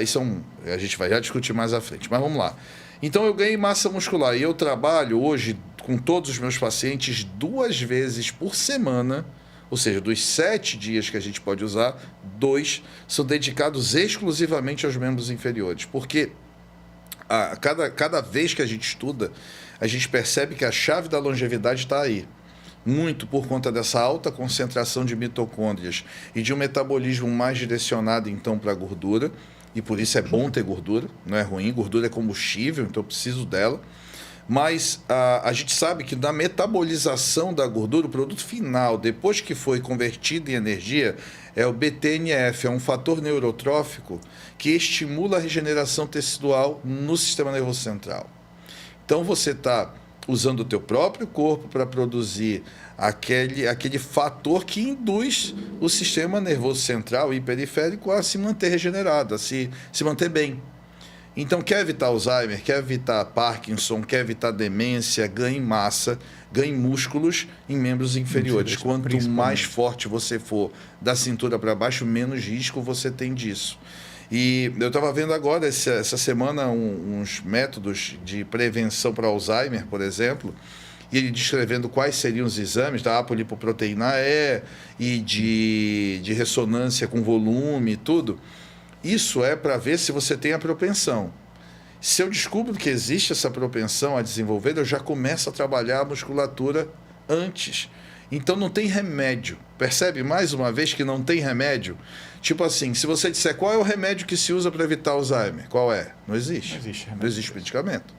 Isso a gente vai já discutir mais à frente, mas vamos lá. Então eu ganhei massa muscular e eu trabalho hoje com todos os meus pacientes 2 vezes por semana, ou seja, dos 7 dias que a gente pode usar, 2 são dedicados exclusivamente aos membros inferiores, porque cada vez que a gente estuda, a gente percebe que a chave da longevidade está aí. Muito por conta dessa alta concentração de mitocôndrias e de um metabolismo mais direcionado, então, para a gordura. E por isso é bom ter gordura, não é ruim. Gordura é combustível, então eu preciso dela. Mas a gente sabe que na metabolização da gordura, o produto final, depois que foi convertido em energia, é o BTNF, é um fator neurotrófico que estimula a regeneração tecidual no sistema nervoso central. Então você está usando o teu próprio corpo para produzir aquele fator que induz o sistema nervoso central e periférico a se manter regenerado, a se manter bem. Então, quer evitar Alzheimer, quer evitar Parkinson, quer evitar demência, ganhe massa, ganhe músculos em membros inferiores. Quanto mais forte você for da cintura para baixo, menos risco você tem disso. E eu estava vendo agora, essa semana, uns métodos de prevenção para Alzheimer, por exemplo, e ele descrevendo quais seriam os exames da apolipoproteína E de ressonância com volume e tudo. Isso é para ver se você tem a propensão. Se eu descubro que existe essa propensão a desenvolver, eu já começo a trabalhar a musculatura antes. Então não tem remédio. Percebe mais uma vez que não tem remédio? Tipo assim, se você disser qual é o remédio que se usa para evitar Alzheimer, qual é? Não existe. Não existe remédio. Não existe medicamento.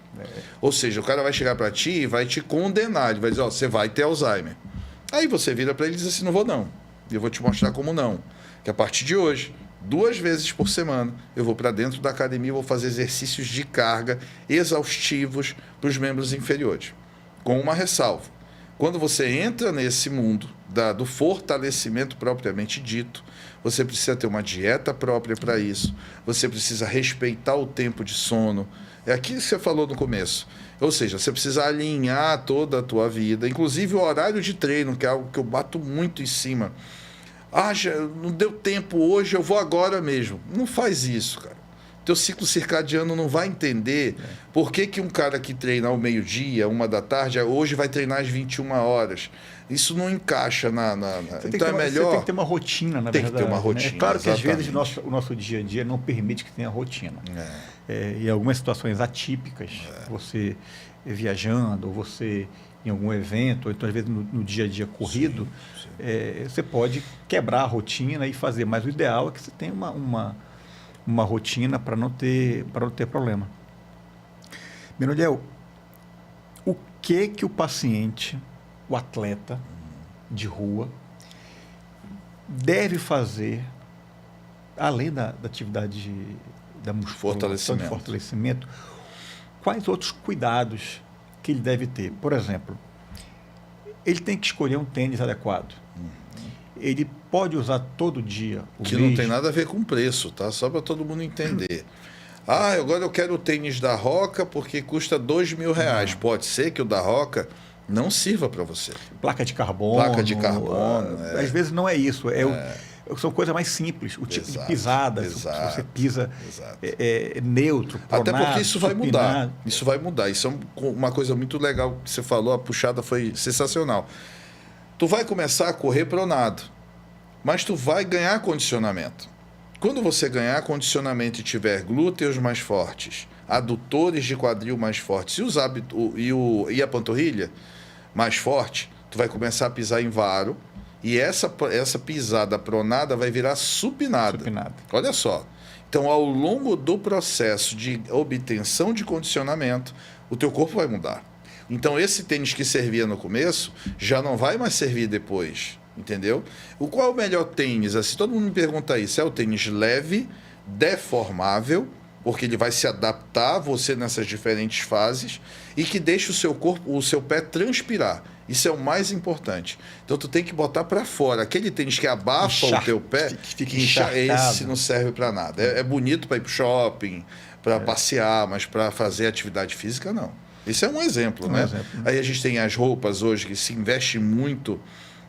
Ou seja, o cara vai chegar para ti e vai te condenar. Ele vai dizer, você vai ter Alzheimer. Aí você vira para ele e diz assim, não vou não. E eu vou te mostrar como não. Que a partir de hoje, 2 vezes por semana, eu vou para dentro da academia e vou fazer exercícios de carga exaustivos para os membros inferiores. Com uma ressalva. Quando você entra nesse mundo do fortalecimento propriamente dito, você precisa ter uma dieta própria para isso, você precisa respeitar o tempo de sono. É aquilo que você falou no começo. Ou seja, você precisa alinhar toda a tua vida, inclusive o horário de treino, que é algo que eu bato muito em cima. Já não deu tempo hoje, eu vou agora mesmo. Não faz isso, cara. Teu ciclo circadiano não vai entender por que um cara que treina ao meio-dia, 1h, hoje vai treinar às 21 horas. Isso não encaixa então é melhor... Você tem que ter uma rotina, na verdade. Tem que ter uma rotina, né? Claro que às exatamente. vezes o nosso dia a dia não permite que tenha rotina. Em algumas situações atípicas, você viajando, ou você em algum evento, ou então às vezes no dia a dia corrido, você pode quebrar a rotina e fazer. Mas o ideal é que você tenha uma rotina para não ter problema. Menoliel, o que o paciente, o atleta de rua, deve fazer, além da atividade da musculação, de fortalecimento, quais outros cuidados que ele deve ter? Por exemplo, ele tem que escolher um tênis adequado. Ele pode usar todo dia o que mesmo. Não tem nada a ver com preço, tá? Só para todo mundo entender. Agora eu quero o tênis da Roca porque custa R$2.000. Pode ser que o da Roca não sirva para você. Placa de carbono. Às vezes não é isso. São coisas mais simples. O tipo de pisada. Se você pisa neutro, pronado, até porque isso vai supinado. mudar. Isso vai mudar. Isso é uma coisa muito legal que você falou. A puxada foi sensacional. Tu vai começar a correr pronado, mas tu vai ganhar condicionamento. Quando você ganhar condicionamento e tiver glúteos mais fortes, adutores de quadril mais fortes e a panturrilha mais forte, tu vai começar a pisar em varo e essa pisada pronada vai virar supinada. Olha só. Então, ao longo do processo de obtenção de condicionamento, o teu corpo vai mudar. Então, esse tênis que servia no começo já não vai mais servir depois, entendeu? Qual é o melhor tênis? Assim, todo mundo me pergunta isso. É o tênis leve, deformável, porque ele vai se adaptar a você nessas diferentes fases e que deixa o seu pé transpirar. Isso é o mais importante. Então, tu tem que botar para fora. Aquele tênis que abafa o teu pé, fica encharcado. Esse não serve para nada. É bonito para ir para o shopping, para passear, mas para fazer atividade física, não. Isso é um exemplo, né? Aí a gente tem as roupas hoje que se investe muito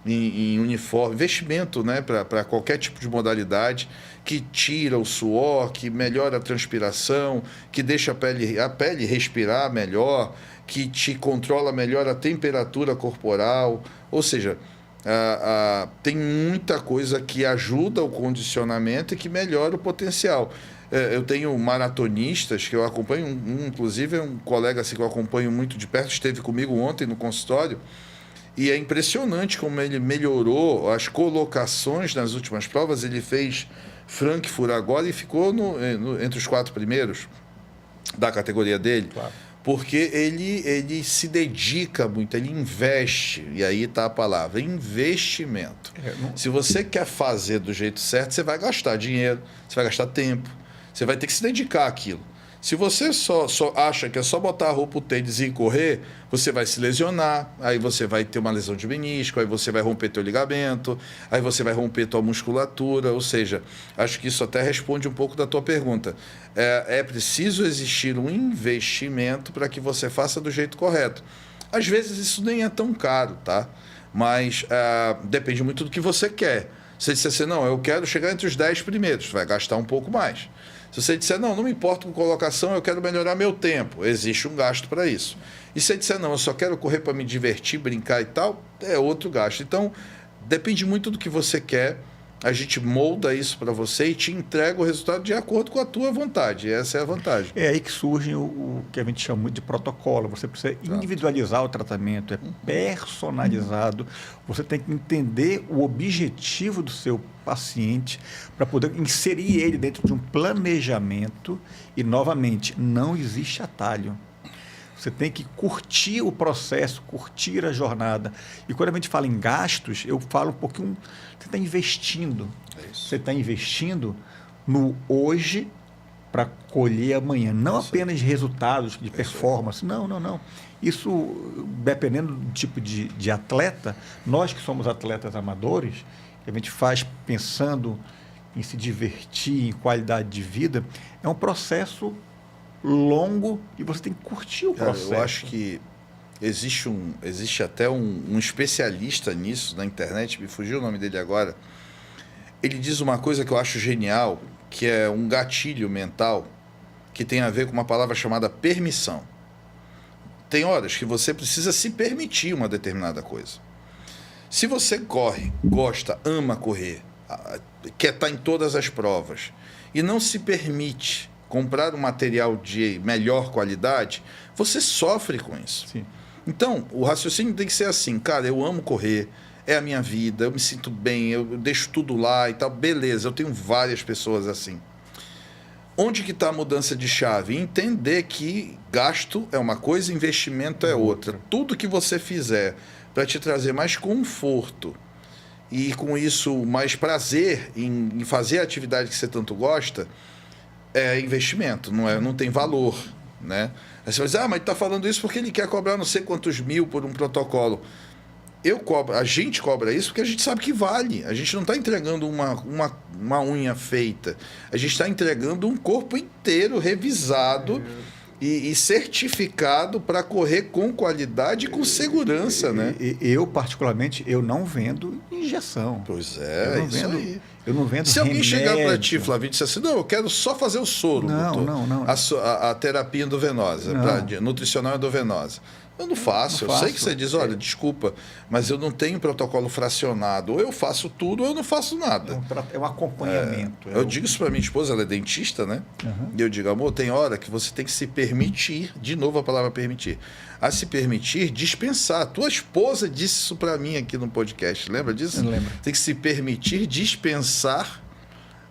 em uniforme, investimento, né, para qualquer tipo de modalidade, que tira o suor, que melhora a transpiração, que deixa a pele respirar melhor, que te controla melhor a temperatura corporal. Ou seja, tem muita coisa que ajuda o condicionamento e que melhora o potencial. Eu tenho maratonistas que eu acompanho, inclusive é um colega assim, que eu acompanho muito de perto, esteve comigo ontem no consultório, e é impressionante como ele melhorou as colocações nas últimas provas. Ele fez Frankfurt agora e ficou entre os 4 primeiros da categoria dele. Claro. Porque ele se dedica muito, ele investe, e aí está a palavra, investimento. Se você quer fazer do jeito certo, você vai gastar dinheiro, você vai gastar tempo, você vai ter que se dedicar àquilo. Se você só acha que é só botar a roupa, o tênis e correr, você vai se lesionar, aí você vai ter uma lesão de menisco, aí você vai romper teu ligamento, aí você vai romper tua musculatura. Ou seja, acho que isso até responde um pouco da tua pergunta. É preciso existir um investimento para que você faça do jeito correto. Às vezes isso nem é tão caro, tá? Mas depende muito do que você quer. Se você disser assim, não, eu quero chegar entre os 10 primeiros, vai gastar um pouco mais. Se você disser, não me importo com colocação, eu quero melhorar meu tempo, existe um gasto para isso. E se você disser, não, eu só quero correr para me divertir, brincar e tal, é outro gasto. Então, depende muito do que você quer, a gente molda isso para você e te entrega o resultado de acordo com a tua vontade. Essa é a vantagem. É aí que surge o que a gente chama muito de protocolo. Você precisa individualizar o tratamento, é personalizado. Você tem que entender o objetivo do seu paciente para poder inserir ele dentro de um planejamento. E, novamente, não existe atalho. Você tem que curtir o processo, curtir a jornada. E quando a gente fala em gastos, eu falo um pouquinho... Você está investindo. Você está investindo no hoje para colher amanhã. Não apenas resultados de performance. Não, não, não. Isso, dependendo do tipo de atleta, nós que somos atletas amadores, que a gente faz pensando em se divertir, em qualidade de vida, é um processo longo e você tem que curtir o processo. Eu acho que existe até um especialista nisso na internet, me fugiu o nome dele agora. Ele diz uma coisa que eu acho genial, que é um gatilho mental que tem a ver com uma palavra chamada permissão. Tem horas que você precisa se permitir uma determinada coisa. Se você corre, gosta, ama correr, quer estar em todas as provas e não se permite comprar um material de melhor qualidade, você sofre com isso. Sim. Então, o raciocínio tem que ser assim, cara, eu amo correr, é a minha vida, eu me sinto bem, eu deixo tudo lá e tal, beleza, eu tenho várias pessoas assim. Onde que está a mudança de chave? Entender que gasto é uma coisa, investimento é outra. Tudo que você fizer para te trazer mais conforto e com isso mais prazer em fazer a atividade que você tanto gosta, é investimento, não tem valor, né? Aí você vai dizer, mas está falando isso porque ele quer cobrar não sei quantos mil por um protocolo. A gente cobra isso porque a gente sabe que vale. A gente não está entregando uma unha feita. A gente está entregando um corpo inteiro revisado e certificado para correr com qualidade e com segurança, né? Eu, particularmente, eu não vendo injeção. Pois é, eu não vendo Se remédio. Alguém chegar para ti, Flavio, e disser assim, não, eu quero só fazer o soro, não. A terapia endovenosa, nutricional endovenosa. Eu não faço. Eu sei que você diz, olha, desculpa, mas eu não tenho protocolo fracionado. Ou eu faço tudo ou eu não faço nada. É um acompanhamento. Eu digo isso para minha esposa, ela é dentista, né? Uhum. E eu digo, amor, tem hora que você tem que se permitir, de novo a palavra permitir, a se permitir dispensar. Tua esposa disse isso para mim aqui no podcast, lembra disso? Eu lembro. Tem que se permitir dispensar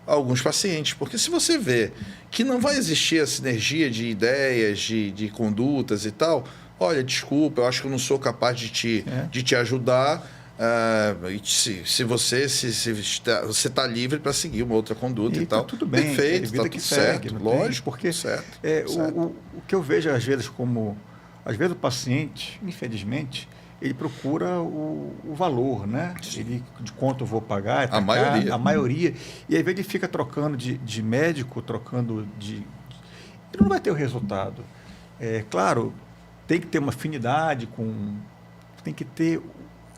alguns pacientes, porque se você vê que não vai existir a sinergia de ideias, de condutas e tal... Olha, desculpa, eu acho que eu não sou capaz de te ajudar. Se você está livre para seguir uma outra conduta e tal. Tá tudo bem. Perfeito, está tudo certo. Lógico, porque certo. O que eu vejo às vezes às vezes o paciente, infelizmente, ele procura o valor, né? Ele, de quanto eu vou pagar. A maioria. E às vezes ele fica trocando de médico, ele não vai ter o resultado. Claro, tem que ter uma afinidade tem que ter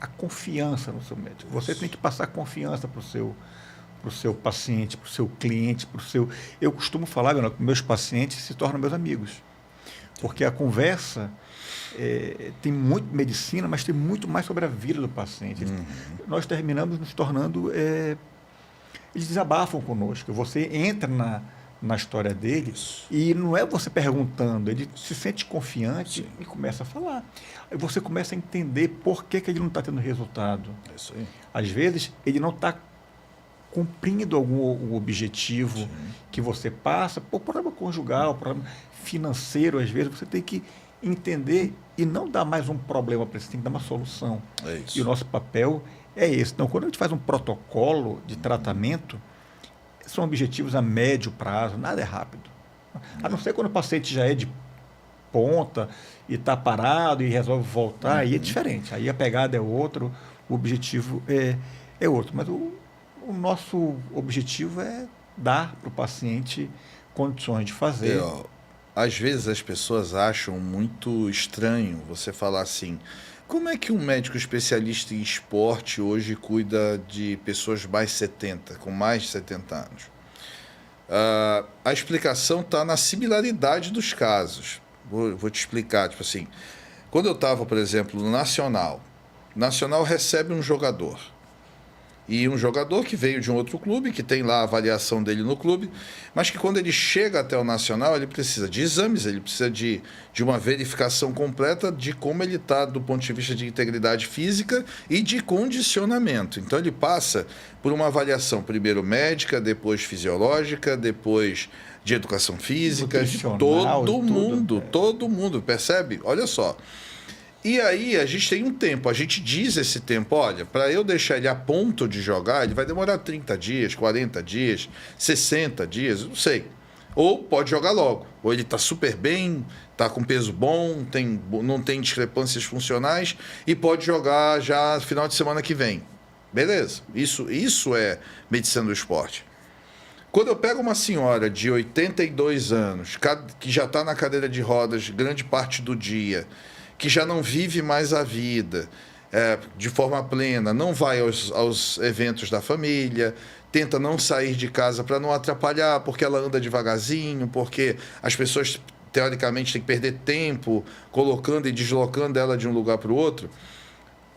a confiança no seu médico. Você tem que passar confiança para o seu paciente, para o seu cliente, Eu costumo falar, meus pacientes se tornam meus amigos. Porque a conversa tem muito medicina, mas tem muito mais sobre a vida do paciente. Nós terminamos nos tornando... eles desabafam conosco. Você entra na história deles e não é você perguntando, ele se sente confiante e começa a falar. Aí você começa a entender por que ele não está tendo resultado. Isso aí. Às vezes, ele não está cumprindo algum objetivo que você passa, por problema conjugal, problema financeiro, às vezes, você tem que entender e não dar mais um problema para ele, você tem que dar uma solução. E o nosso papel é esse. Então, quando a gente faz um protocolo de tratamento, são objetivos a médio prazo, nada é rápido. A não ser quando o paciente já é de ponta e está parado e resolve voltar, aí é diferente. Aí a pegada é outra, o objetivo é outro. Mas o nosso objetivo é dar para o paciente condições de fazer. Às vezes as pessoas acham muito estranho você falar assim, como é que um médico especialista em esporte hoje cuida de pessoas com mais de 70 anos? A explicação está na similaridade dos casos. Vou te explicar, tipo assim, quando eu estava, por exemplo, no Nacional recebe um jogador E um jogador que veio de um outro clube, que tem lá a avaliação dele no clube, mas que quando ele chega até o Nacional, ele precisa de exames, ele precisa de uma verificação completa de como ele está do ponto de vista de integridade física e de condicionamento. Então ele passa por uma avaliação primeiro médica, depois fisiológica, depois de educação física, todo mundo, percebe? Olha só. E aí a gente tem um tempo, a gente diz esse tempo, olha, para eu deixar ele a ponto de jogar, ele vai demorar 30 dias, 40 dias, 60 dias, não sei. Ou pode jogar logo, ou ele está super bem, está com peso bom, não tem discrepâncias funcionais e pode jogar já no final de semana que vem. Beleza, isso é medicina do esporte. Quando eu pego uma senhora de 82 anos, que já está na cadeira de rodas grande parte do dia, que já não vive mais a vida de forma plena, não vai aos eventos da família, tenta não sair de casa para não atrapalhar, porque ela anda devagarzinho, porque as pessoas, teoricamente, têm que perder tempo colocando e deslocando ela de um lugar para o outro.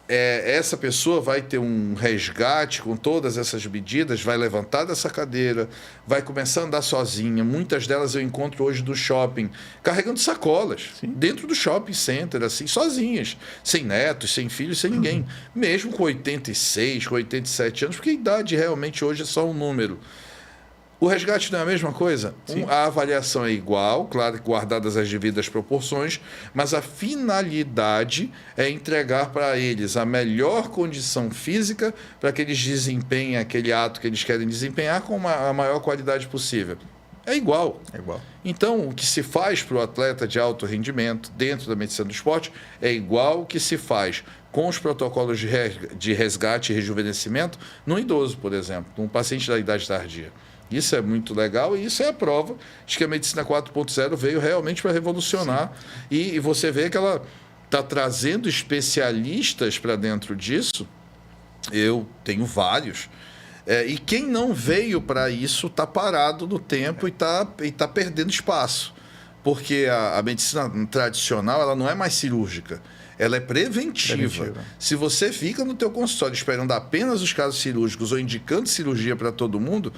Essa pessoa vai ter um resgate com todas essas medidas, vai levantar dessa cadeira, vai começar a andar sozinha. Muitas delas eu encontro hoje do shopping, carregando sacolas, dentro do shopping center, assim, sozinhas, sem netos, sem filhos, sem ninguém. Mesmo com 86, com 87 anos, porque a idade realmente hoje é só um número. O resgate não é a mesma coisa? A avaliação é igual, claro, guardadas as devidas proporções, mas a finalidade é entregar para eles a melhor condição física para que eles desempenhem aquele ato que eles querem desempenhar com a maior qualidade possível. É igual. É igual. Então, o que se faz para o atleta de alto rendimento dentro da medicina do esporte é igual o que se faz com os protocolos de resgate e rejuvenescimento no idoso, por exemplo, num paciente da idade tardia. Isso é muito legal e isso é a prova de que a medicina 4.0 veio realmente para revolucionar. E você vê que ela está trazendo especialistas para dentro disso. Eu tenho vários. E quem não veio para isso está parado no tempo e tá perdendo espaço. Porque a medicina tradicional ela não é mais cirúrgica. Ela é preventiva. Se você fica no teu consultório esperando apenas os casos cirúrgicos ou indicando cirurgia para todo mundo,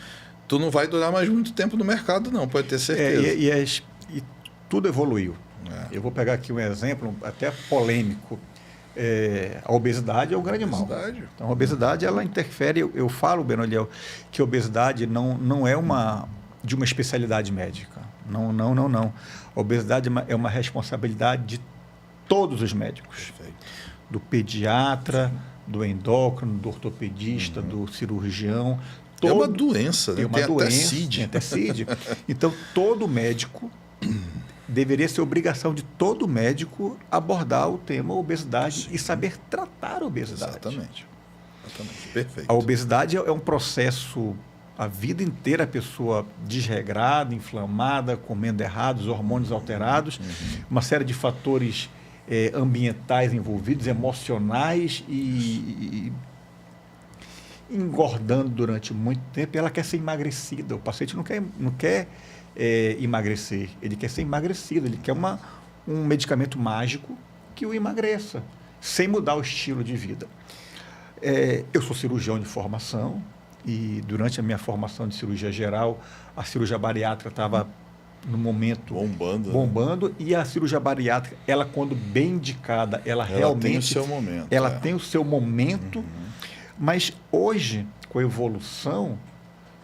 tu não vai durar mais muito tempo no mercado, não, pode ter certeza. E tudo evoluiu. Eu vou pegar aqui um exemplo até polêmico. A obesidade é o grande mal. Então, a obesidade, ela interfere. Eu falo, Benoliel, que a obesidade não é de uma especialidade médica. Não. A obesidade é uma responsabilidade de todos os médicos. Perfeito. Do pediatra, do endócrino, do ortopedista, do cirurgião. É uma doença, né? Tem até CID. Então, todo médico, deveria ser obrigação de todo médico abordar o tema obesidade e saber tratar a obesidade. Exatamente. Perfeito. A obesidade é um processo, a vida inteira a pessoa desregrada, inflamada, comendo errado, os hormônios alterados, uma série de fatores ambientais envolvidos, emocionais e engordando durante muito tempo, e ela quer ser emagrecida. O paciente não quer emagrecer, ele quer ser emagrecido, ele quer um medicamento mágico que o emagreça, sem mudar o estilo de vida. Eu sou cirurgião de formação e durante a minha formação de cirurgia geral, a cirurgia bariátrica estava no momento bombando, e a cirurgia bariátrica, ela quando bem indicada, ela realmente tem o seu momento. Tem o seu momento. Mas hoje, com a evolução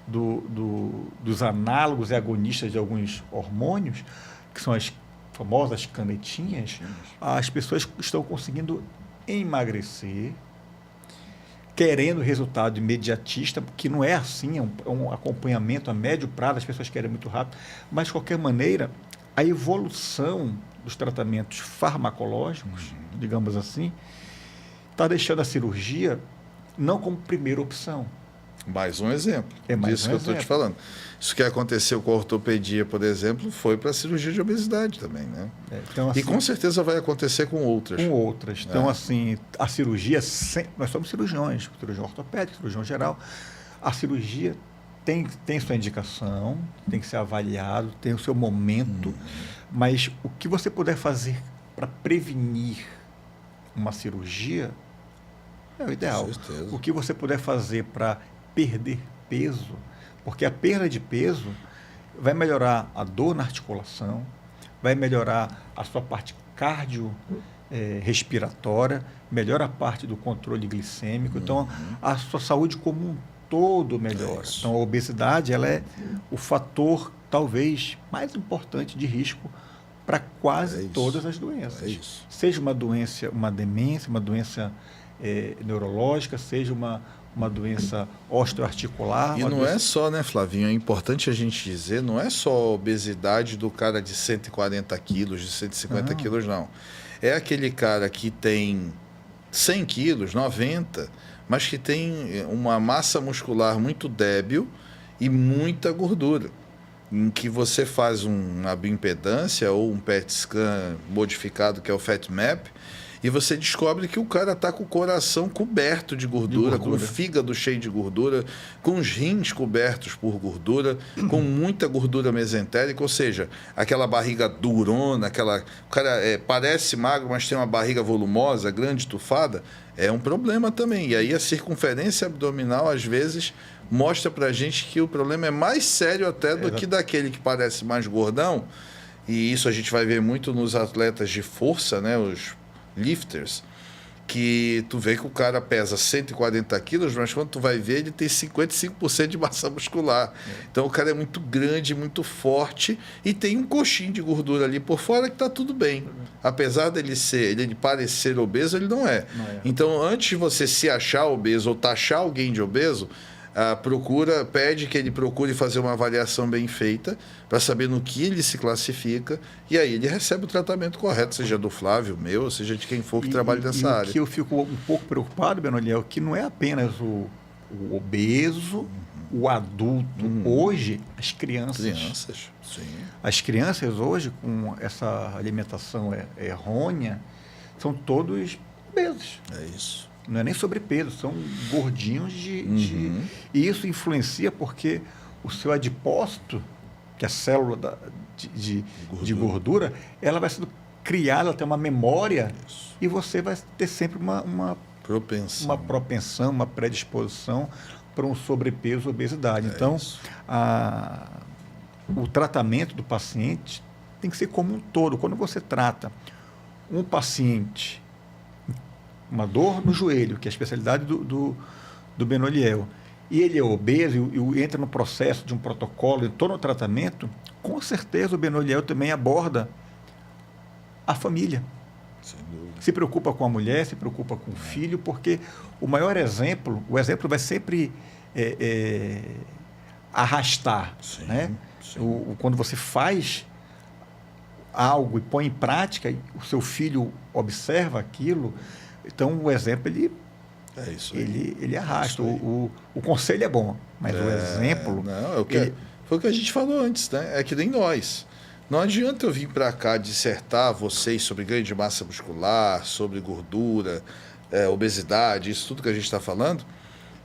dos análogos e agonistas de alguns hormônios, que são as famosas canetinhas, as pessoas estão conseguindo emagrecer, querendo resultado imediatista, porque não é assim, é um acompanhamento a médio prazo, as pessoas querem muito rápido, mas, de qualquer maneira, a evolução dos tratamentos farmacológicos, digamos assim, está deixando a cirurgia não como primeira opção. Mais um exemplo disso que eu estou te falando. Isso que aconteceu com a ortopedia, por exemplo, foi para a cirurgia de obesidade também, né? Então, assim, e com certeza vai acontecer com outras. Então, assim, a cirurgia, nós somos cirurgião ortopédico, cirurgião geral. A cirurgia tem sua indicação, tem que ser avaliado, tem o seu momento, mas o que você puder fazer para prevenir uma cirurgia, É o ideal. Com certeza. O que você puder fazer para perder peso, porque a perda de peso vai melhorar a dor na articulação, vai melhorar a sua parte respiratória, melhora a parte do controle glicêmico, então a sua saúde como um todo melhora. Então a obesidade ela é o fator talvez mais importante de risco para quase todas as doenças. Seja uma doença, uma demência, uma doença neurológica, seja uma doença osteoarticular. E não é só, né, Flavinho? É importante a gente dizer, não é só a obesidade do cara de 140 quilos, de 150 quilos, não. É aquele cara que tem 100 quilos, 90, mas que tem uma massa muscular muito débil e muita gordura. Em que você faz uma bioimpedância ou um PET scan modificado, que é o FatMap, e você descobre que o cara está com o coração coberto de gordura, com o fígado cheio de gordura, com os rins cobertos por gordura, com muita gordura mesentérica, ou seja, aquela barriga durona, o cara parece magro, mas tem uma barriga volumosa, grande, tufada, é um problema também. E aí a circunferência abdominal, às vezes, mostra pra gente que o problema é mais sério até do que daquele que parece mais gordão. E isso a gente vai ver muito nos atletas de força, né, os lifters, que tu vê que o cara pesa 140 quilos, mas quando tu vai ver, ele tem 55% de massa muscular. Então o cara é muito grande, muito forte e tem um coxinho de gordura ali por fora que tá tudo bem. Apesar dele parecer obeso, ele não é. Então, antes de você se achar obeso ou taxar alguém de obeso, pede que ele procure fazer uma avaliação bem feita para saber no que ele se classifica e aí ele recebe o tratamento correto, seja do Flávio, meu, seja de quem for que trabalhe nessa área. O que eu fico um pouco preocupado, Benoliel, que não é apenas o obeso, o adulto. Hoje, as crianças. Sim. As crianças hoje, com essa alimentação errônea, são todos obesos. É isso. Não é nem sobrepeso, são gordinhos E isso influencia porque o seu adipócito, que é a célula de gordura, ela vai sendo criada, ela tem uma memória e você vai ter sempre uma propensão, uma predisposição para um sobrepeso, obesidade. Então, o tratamento do paciente tem que ser como um todo. Quando você trata um paciente, uma dor no joelho, que é a especialidade do Benoliel, e ele é obeso e entra no processo de um protocolo, entrou no tratamento, com certeza o Benoliel também aborda a família. Sem dúvida. Se preocupa com a mulher, se preocupa com o filho, porque o exemplo vai sempre arrastar. Sim, né? sim. Quando você faz algo e põe em prática, o seu filho observa aquilo, então o exemplo ele arrasta. O conselho é bom, mas o exemplo... Foi o que a gente falou antes, né? É que nem nós. Não adianta eu vir para cá dissertar vocês sobre ganho de massa muscular, sobre gordura, obesidade, isso tudo que a gente está falando,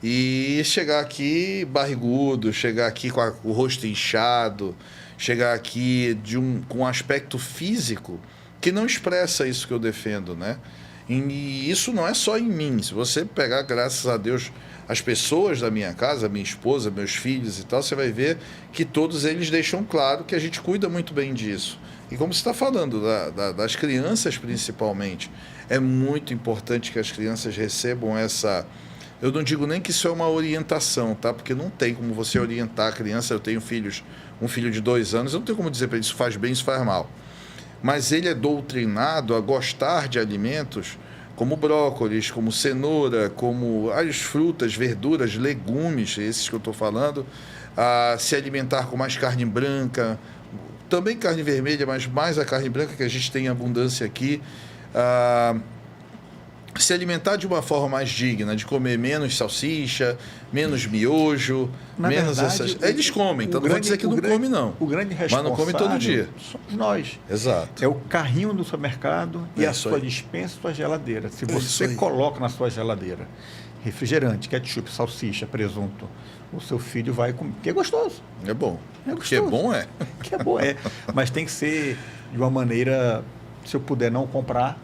e chegar aqui barrigudo, chegar aqui com o rosto inchado, chegar aqui com um aspecto físico que não expressa isso que eu defendo, né? E isso não é só em mim. Se você pegar, graças a Deus, as pessoas da minha casa, minha esposa, meus filhos e tal, você vai ver que todos eles deixam claro que a gente cuida muito bem disso. E como você está falando, das crianças principalmente, é muito importante que as crianças recebam essa... Eu não digo nem que isso é uma orientação, tá? Porque não tem como você orientar a criança. Eu tenho um filho de 2 anos, eu não tenho como dizer para ele isso faz bem, isso faz mal. Mas ele é doutrinado a gostar de alimentos como brócolis, como cenoura, como as frutas, verduras, legumes, esses que eu estou falando, a se alimentar com mais carne branca, também carne vermelha, mas mais a carne branca que a gente tem em abundância aqui, se alimentar de uma forma mais digna, de comer menos salsicha, menos miojo, menos essas... Eles comem, então não vou dizer que não come, não. O grande responsável mas não come todo dia. Somos nós. Exato. É o carrinho do supermercado e a sua dispensa, sua geladeira. Se você coloca na sua geladeira refrigerante, ketchup, salsicha, presunto, o seu filho vai comer. Porque é gostoso. É bom. Que é bom, Que é bom, Mas tem que ser de uma maneira, se eu puder não comprar,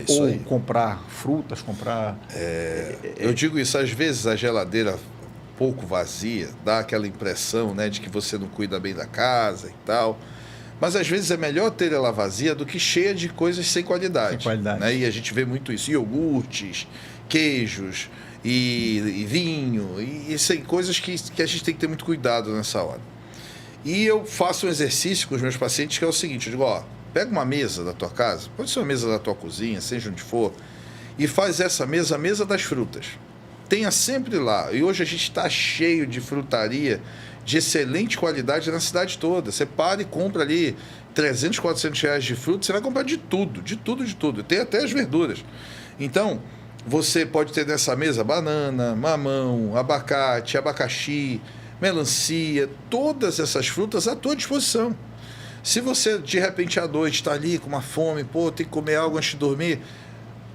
Ou aí. comprar frutas, comprar... Eu digo isso, às vezes a geladeira pouco vazia dá aquela impressão, né, de que você não cuida bem da casa e tal. Mas às vezes é melhor ter ela vazia do que cheia de coisas sem qualidade. Sem qualidade. Né? E a gente vê muito isso. Iogurtes, queijos e vinho. E são coisas que a gente tem que ter muito cuidado nessa hora. E eu faço um exercício com os meus pacientes que é o seguinte. Eu digo, pega uma mesa da tua casa, pode ser uma mesa da tua cozinha, seja onde for, e faz essa mesa a mesa das frutas. Tenha sempre lá. E hoje a gente está cheio de frutaria de excelente qualidade na cidade toda. Você para e compra ali 300, 400 reais de fruta, você vai comprar de tudo, de tudo, de tudo. Tem até as verduras. Então, você pode ter nessa mesa banana, mamão, abacate, abacaxi, melancia, todas essas frutas à tua disposição. Se você, de repente, à noite está ali com uma fome, tem que comer algo antes de dormir,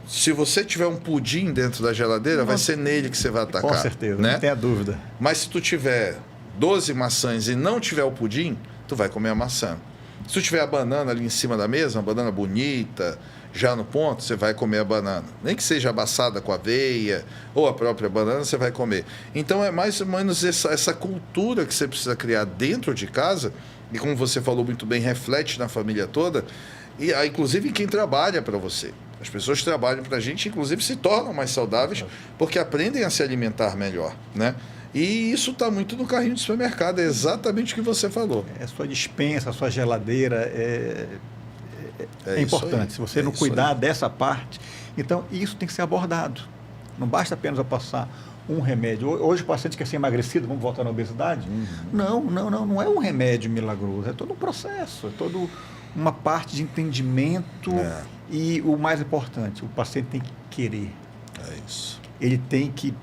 se você tiver um pudim dentro da geladeira, vai ser nele que você vai atacar. Com certeza, né? Não tenha dúvida. Mas se tu tiver 12 maçãs e não tiver o pudim, tu vai comer a maçã. Se tu tiver a banana ali em cima da mesa, uma banana bonita, já no ponto, você vai comer a banana. Nem que seja amassada com aveia ou a própria banana, você vai comer. Então é mais ou menos essa cultura que você precisa criar dentro de casa, e como você falou muito bem, reflete na família toda, e inclusive em quem trabalha para você. As pessoas que trabalham para a gente, inclusive, se tornam mais saudáveis porque aprendem a se alimentar melhor, né? E isso está muito no carrinho de supermercado, é exatamente o que você falou. A sua despensa, a sua geladeira é importante. Se você não cuidar dessa parte, então isso tem que ser abordado. Não basta apenas eu passar um remédio. Hoje o paciente quer ser emagrecido, vamos voltar na obesidade? Não é um remédio milagroso, é todo um processo, é toda uma parte de entendimento e o mais importante, o paciente tem que querer. É isso. Ele tem que...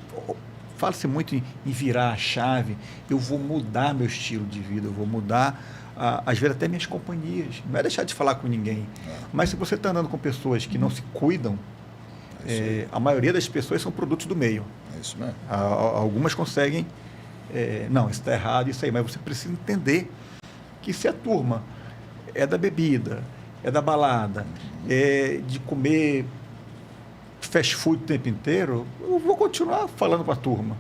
Fala-se muito em virar a chave, eu vou mudar meu estilo de vida, eu vou mudar, às vezes, até minhas companhias. Não é deixar de falar com ninguém. Mas se você está andando com pessoas que não se cuidam, a maioria das pessoas são produtos do meio. É isso mesmo. Algumas conseguem, não, isso está errado, isso aí, mas você precisa entender que se a turma é da bebida, é da balada, é de comer fast food o tempo inteiro, eu vou continuar falando com a turma,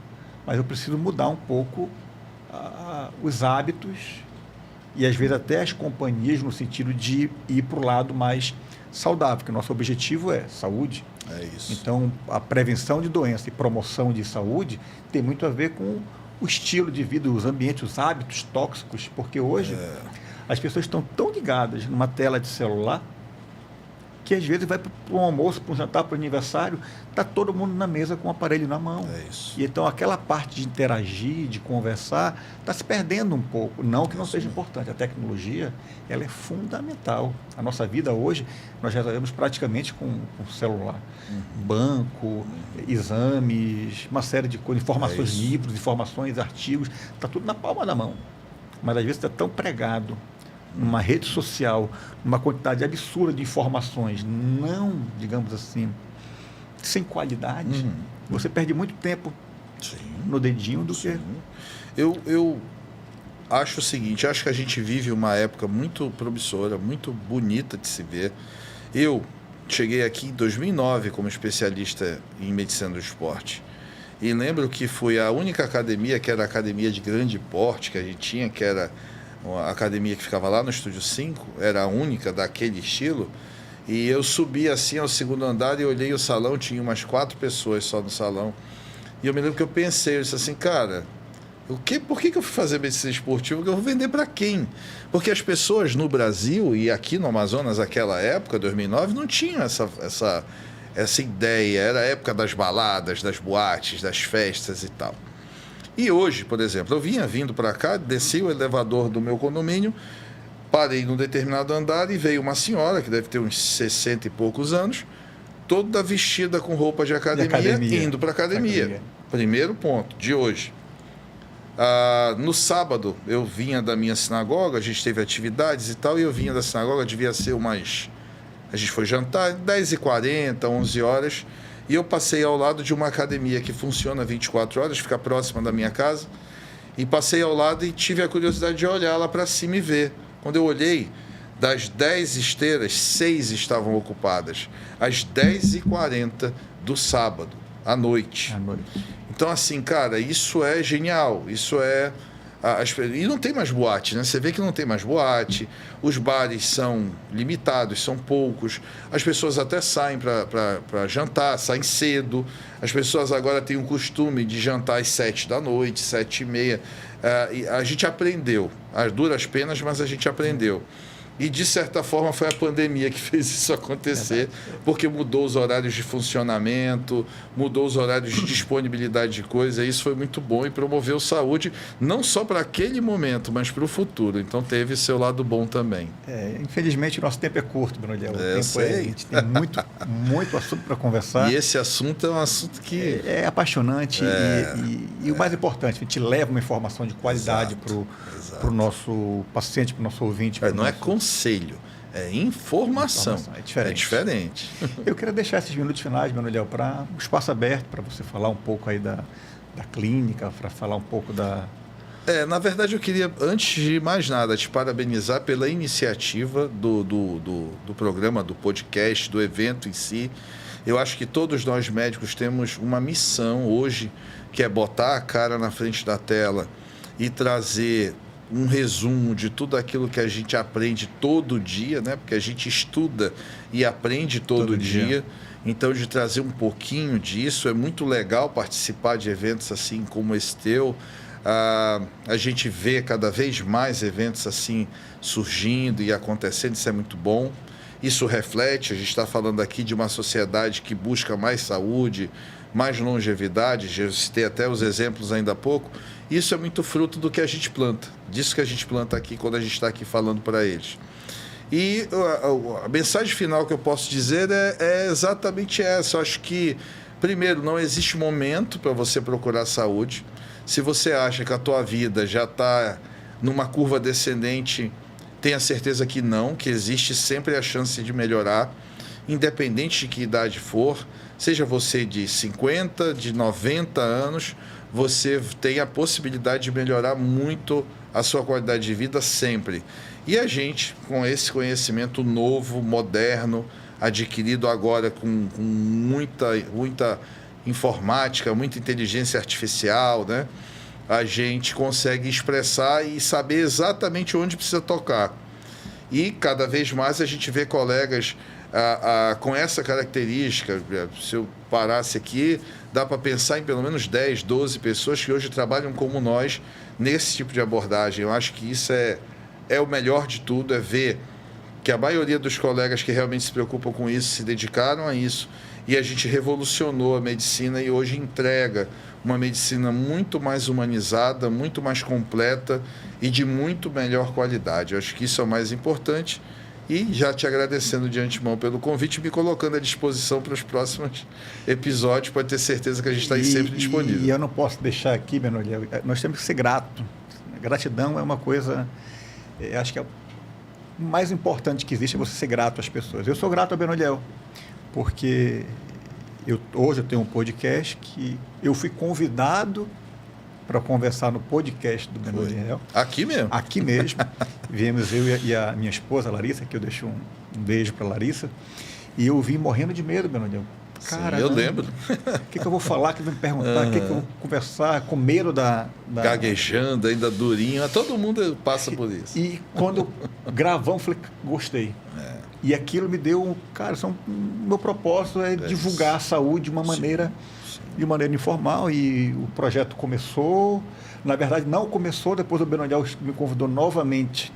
mas eu preciso mudar um pouco os hábitos e às vezes até as companhias no sentido de ir para o lado mais saudável, porque o nosso objetivo é saúde. É isso. Então, a prevenção de doença e promoção de saúde tem muito a ver com o estilo de vida, os ambientes, os hábitos tóxicos, porque hoje as pessoas estão tão ligadas numa tela de celular que às vezes vai para um almoço, para um jantar, para um aniversário, está todo mundo na mesa com o aparelho na mão. É isso. E então aquela parte de interagir, de conversar, está se perdendo um pouco. Não que não seja importante. A tecnologia, ela é fundamental. A nossa vida hoje, nós resolvemos praticamente com celular. Banco, exames, uma série de coisas, informações, livros, informações, artigos, está tudo na palma da mão. Mas às vezes está tão pregado numa rede social, uma quantidade absurda de informações, não, digamos assim, sem qualidade, você perde muito tempo no dedinho do que... Eu acho o seguinte, acho que a gente vive uma época muito promissora, muito bonita de se ver. Eu cheguei aqui em 2009 como especialista em medicina do esporte e lembro que foi a única academia que era a academia de grande porte que a gente tinha, que era a academia que ficava lá no Estúdio 5, era a única daquele estilo, e eu subi assim ao segundo andar e olhei o salão, tinha umas 4 pessoas só no salão, e eu me lembro que eu pensei, eu disse assim, cara, por que eu fui fazer medicina esportiva? Eu vou vender para quem? Porque as pessoas no Brasil e aqui no Amazonas, naquela época, 2009, não tinham essa ideia, era a época das baladas, das boates, das festas e tal. E hoje, por exemplo, eu vinha vindo para cá, desci o elevador do meu condomínio, parei num determinado andar e veio uma senhora, que deve ter uns 60 e poucos anos, toda vestida com roupa de academia. Indo para a academia. Primeiro ponto de hoje. No sábado, eu vinha da minha sinagoga, a gente teve atividades e tal, e eu vinha da sinagoga, devia ser umas... A gente foi jantar, 10h40, 11 horas... E eu passei ao lado de uma academia que funciona 24 horas, fica próxima da minha casa. E passei ao lado e tive a curiosidade de olhar lá para cima e ver. Quando eu olhei, Das 10 esteiras, 6 estavam ocupadas. Às 10h40 do sábado, à noite. Então, assim, cara, isso é genial. Isso é... E não tem mais boate, né? Você vê que não tem mais boate, os bares são limitados, são poucos, as pessoas até saem para jantar, saem cedo, as pessoas agora têm o costume de jantar às 7 da noite, 7h30. E a gente aprendeu, às duras penas, mas a gente aprendeu. E, de certa forma, foi a pandemia que fez isso acontecer, porque mudou os horários de funcionamento, mudou os horários de disponibilidade de coisa, e isso foi muito bom e promoveu saúde, não só para aquele momento, mas para o futuro. Então, teve seu lado bom também. Infelizmente, o nosso tempo é curto, Benoliel. Eu sei. A gente tem muito assunto para conversar. E esse assunto é um assunto que... É apaixonante e o mais importante, a gente leva uma informação de qualidade para o nosso paciente, para o nosso ouvinte. Não é conselho, é informação. É diferente. Eu queria deixar esses minutos finais, Benoliel, para um espaço aberto, para você falar um pouco aí da clínica, para falar um pouco da... Na verdade, eu queria, antes de mais nada, te parabenizar pela iniciativa do programa, do podcast, do evento em si. Eu acho que todos nós médicos temos uma missão hoje, que é botar a cara na frente da tela e trazer um resumo de tudo aquilo que a gente aprende todo dia, né? Porque a gente estuda e aprende todo dia. Então, de trazer um pouquinho disso, é muito legal participar de eventos assim como esse teu. A gente vê cada vez mais eventos assim surgindo e acontecendo, isso é muito bom. Isso reflete, a gente está falando aqui de uma sociedade que busca mais saúde, mais longevidade, eu citei até os exemplos ainda há pouco. Isso é muito fruto do que a gente planta, disso que a gente planta aqui quando a gente está aqui falando para eles. E a mensagem final que eu posso dizer é exatamente essa. Eu acho que, primeiro, não existe momento para você procurar saúde. Se você acha que a tua vida já está numa curva descendente, tenha certeza que não, que existe sempre a chance de melhorar, independente de que idade for, seja você de 50, de 90 anos, você tem a possibilidade de melhorar muito a sua qualidade de vida sempre. E a gente, com esse conhecimento novo, moderno, adquirido agora com muita informática, muita inteligência artificial, né? A gente consegue expressar e saber exatamente onde precisa tocar. E cada vez mais a gente vê colegas com essa característica. Se eu parasse aqui, dá para pensar em pelo menos 10, 12 pessoas que hoje trabalham como nós nesse tipo de abordagem. Eu acho que isso é o melhor de tudo, é ver que a maioria dos colegas que realmente se preocupam com isso se dedicaram a isso, e a gente revolucionou a medicina e hoje entrega uma medicina muito mais humanizada, muito mais completa e de muito melhor qualidade. Eu acho que isso é o mais importante. E já te agradecendo de antemão pelo convite e me colocando à disposição para os próximos episódios, pode ter certeza que a gente está aí sempre disponível. E eu não posso deixar aqui, Benoliel, nós temos que ser grato. Gratidão é uma coisa, acho que é o mais importante que existe, é você ser grato às pessoas. Eu sou grato ao Benoliel, porque hoje eu tenho um podcast que eu fui convidado para conversar no podcast do Benoliel. Aqui mesmo? Aqui mesmo. Viemos eu e a minha esposa, Larissa, que eu deixo um beijo para Larissa, e eu vim morrendo de medo, Benoliel. Cara, eu lembro. O que eu vou falar, o que vão me perguntar, o que eu vou conversar, com medo da... Gaguejando, ainda durinho, todo mundo passa por isso. E quando gravamos, falei, gostei. E aquilo me deu, cara, meu propósito é divulgar a saúde de uma maneira informal, e o projeto começou, na verdade não começou, depois o Benoliel me convidou novamente.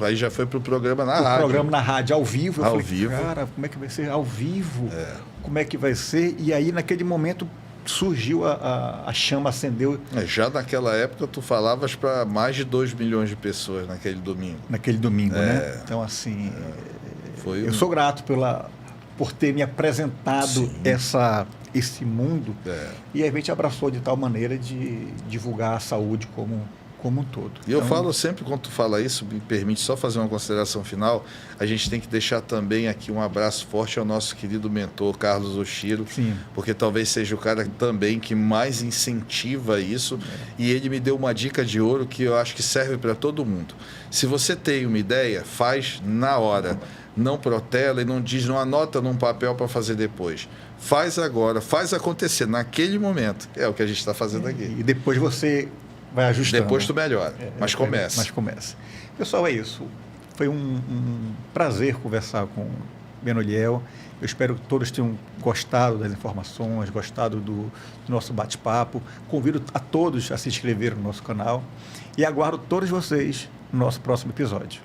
Aí já foi para o programa na rádio. O programa na rádio, ao vivo. Eu falei, cara, como é que vai ser ao vivo? Como é que vai ser? E aí, naquele momento, surgiu a chama, acendeu. Já naquela época, tu falavas para mais de 2 milhões de pessoas naquele domingo. Naquele domingo, né? Então, assim, eu sou grato por ter me apresentado esse mundo, e a gente abraçou de tal maneira de divulgar a saúde como como um todo. E eu falo sempre, quando tu fala isso, me permite só fazer uma consideração final, a gente tem que deixar também aqui um abraço forte ao nosso querido mentor, Carlos Oshiro, Sim. porque talvez seja o cara também que mais incentiva isso, e ele me deu uma dica de ouro que eu acho que serve para todo mundo. Se você tem uma ideia, faz na hora, não protela e não diz, não anota num papel para fazer depois. Faz agora, faz acontecer naquele momento, é o que a gente está fazendo aqui. E depois você vai ajustando. Depois tu melhora, mas começa. Mas começa. Pessoal, é isso. Foi um prazer conversar com o Benoliel. Eu espero que todos tenham gostado das informações, gostado do nosso bate-papo. Convido a todos a se inscrever no nosso canal e aguardo todos vocês no nosso próximo episódio.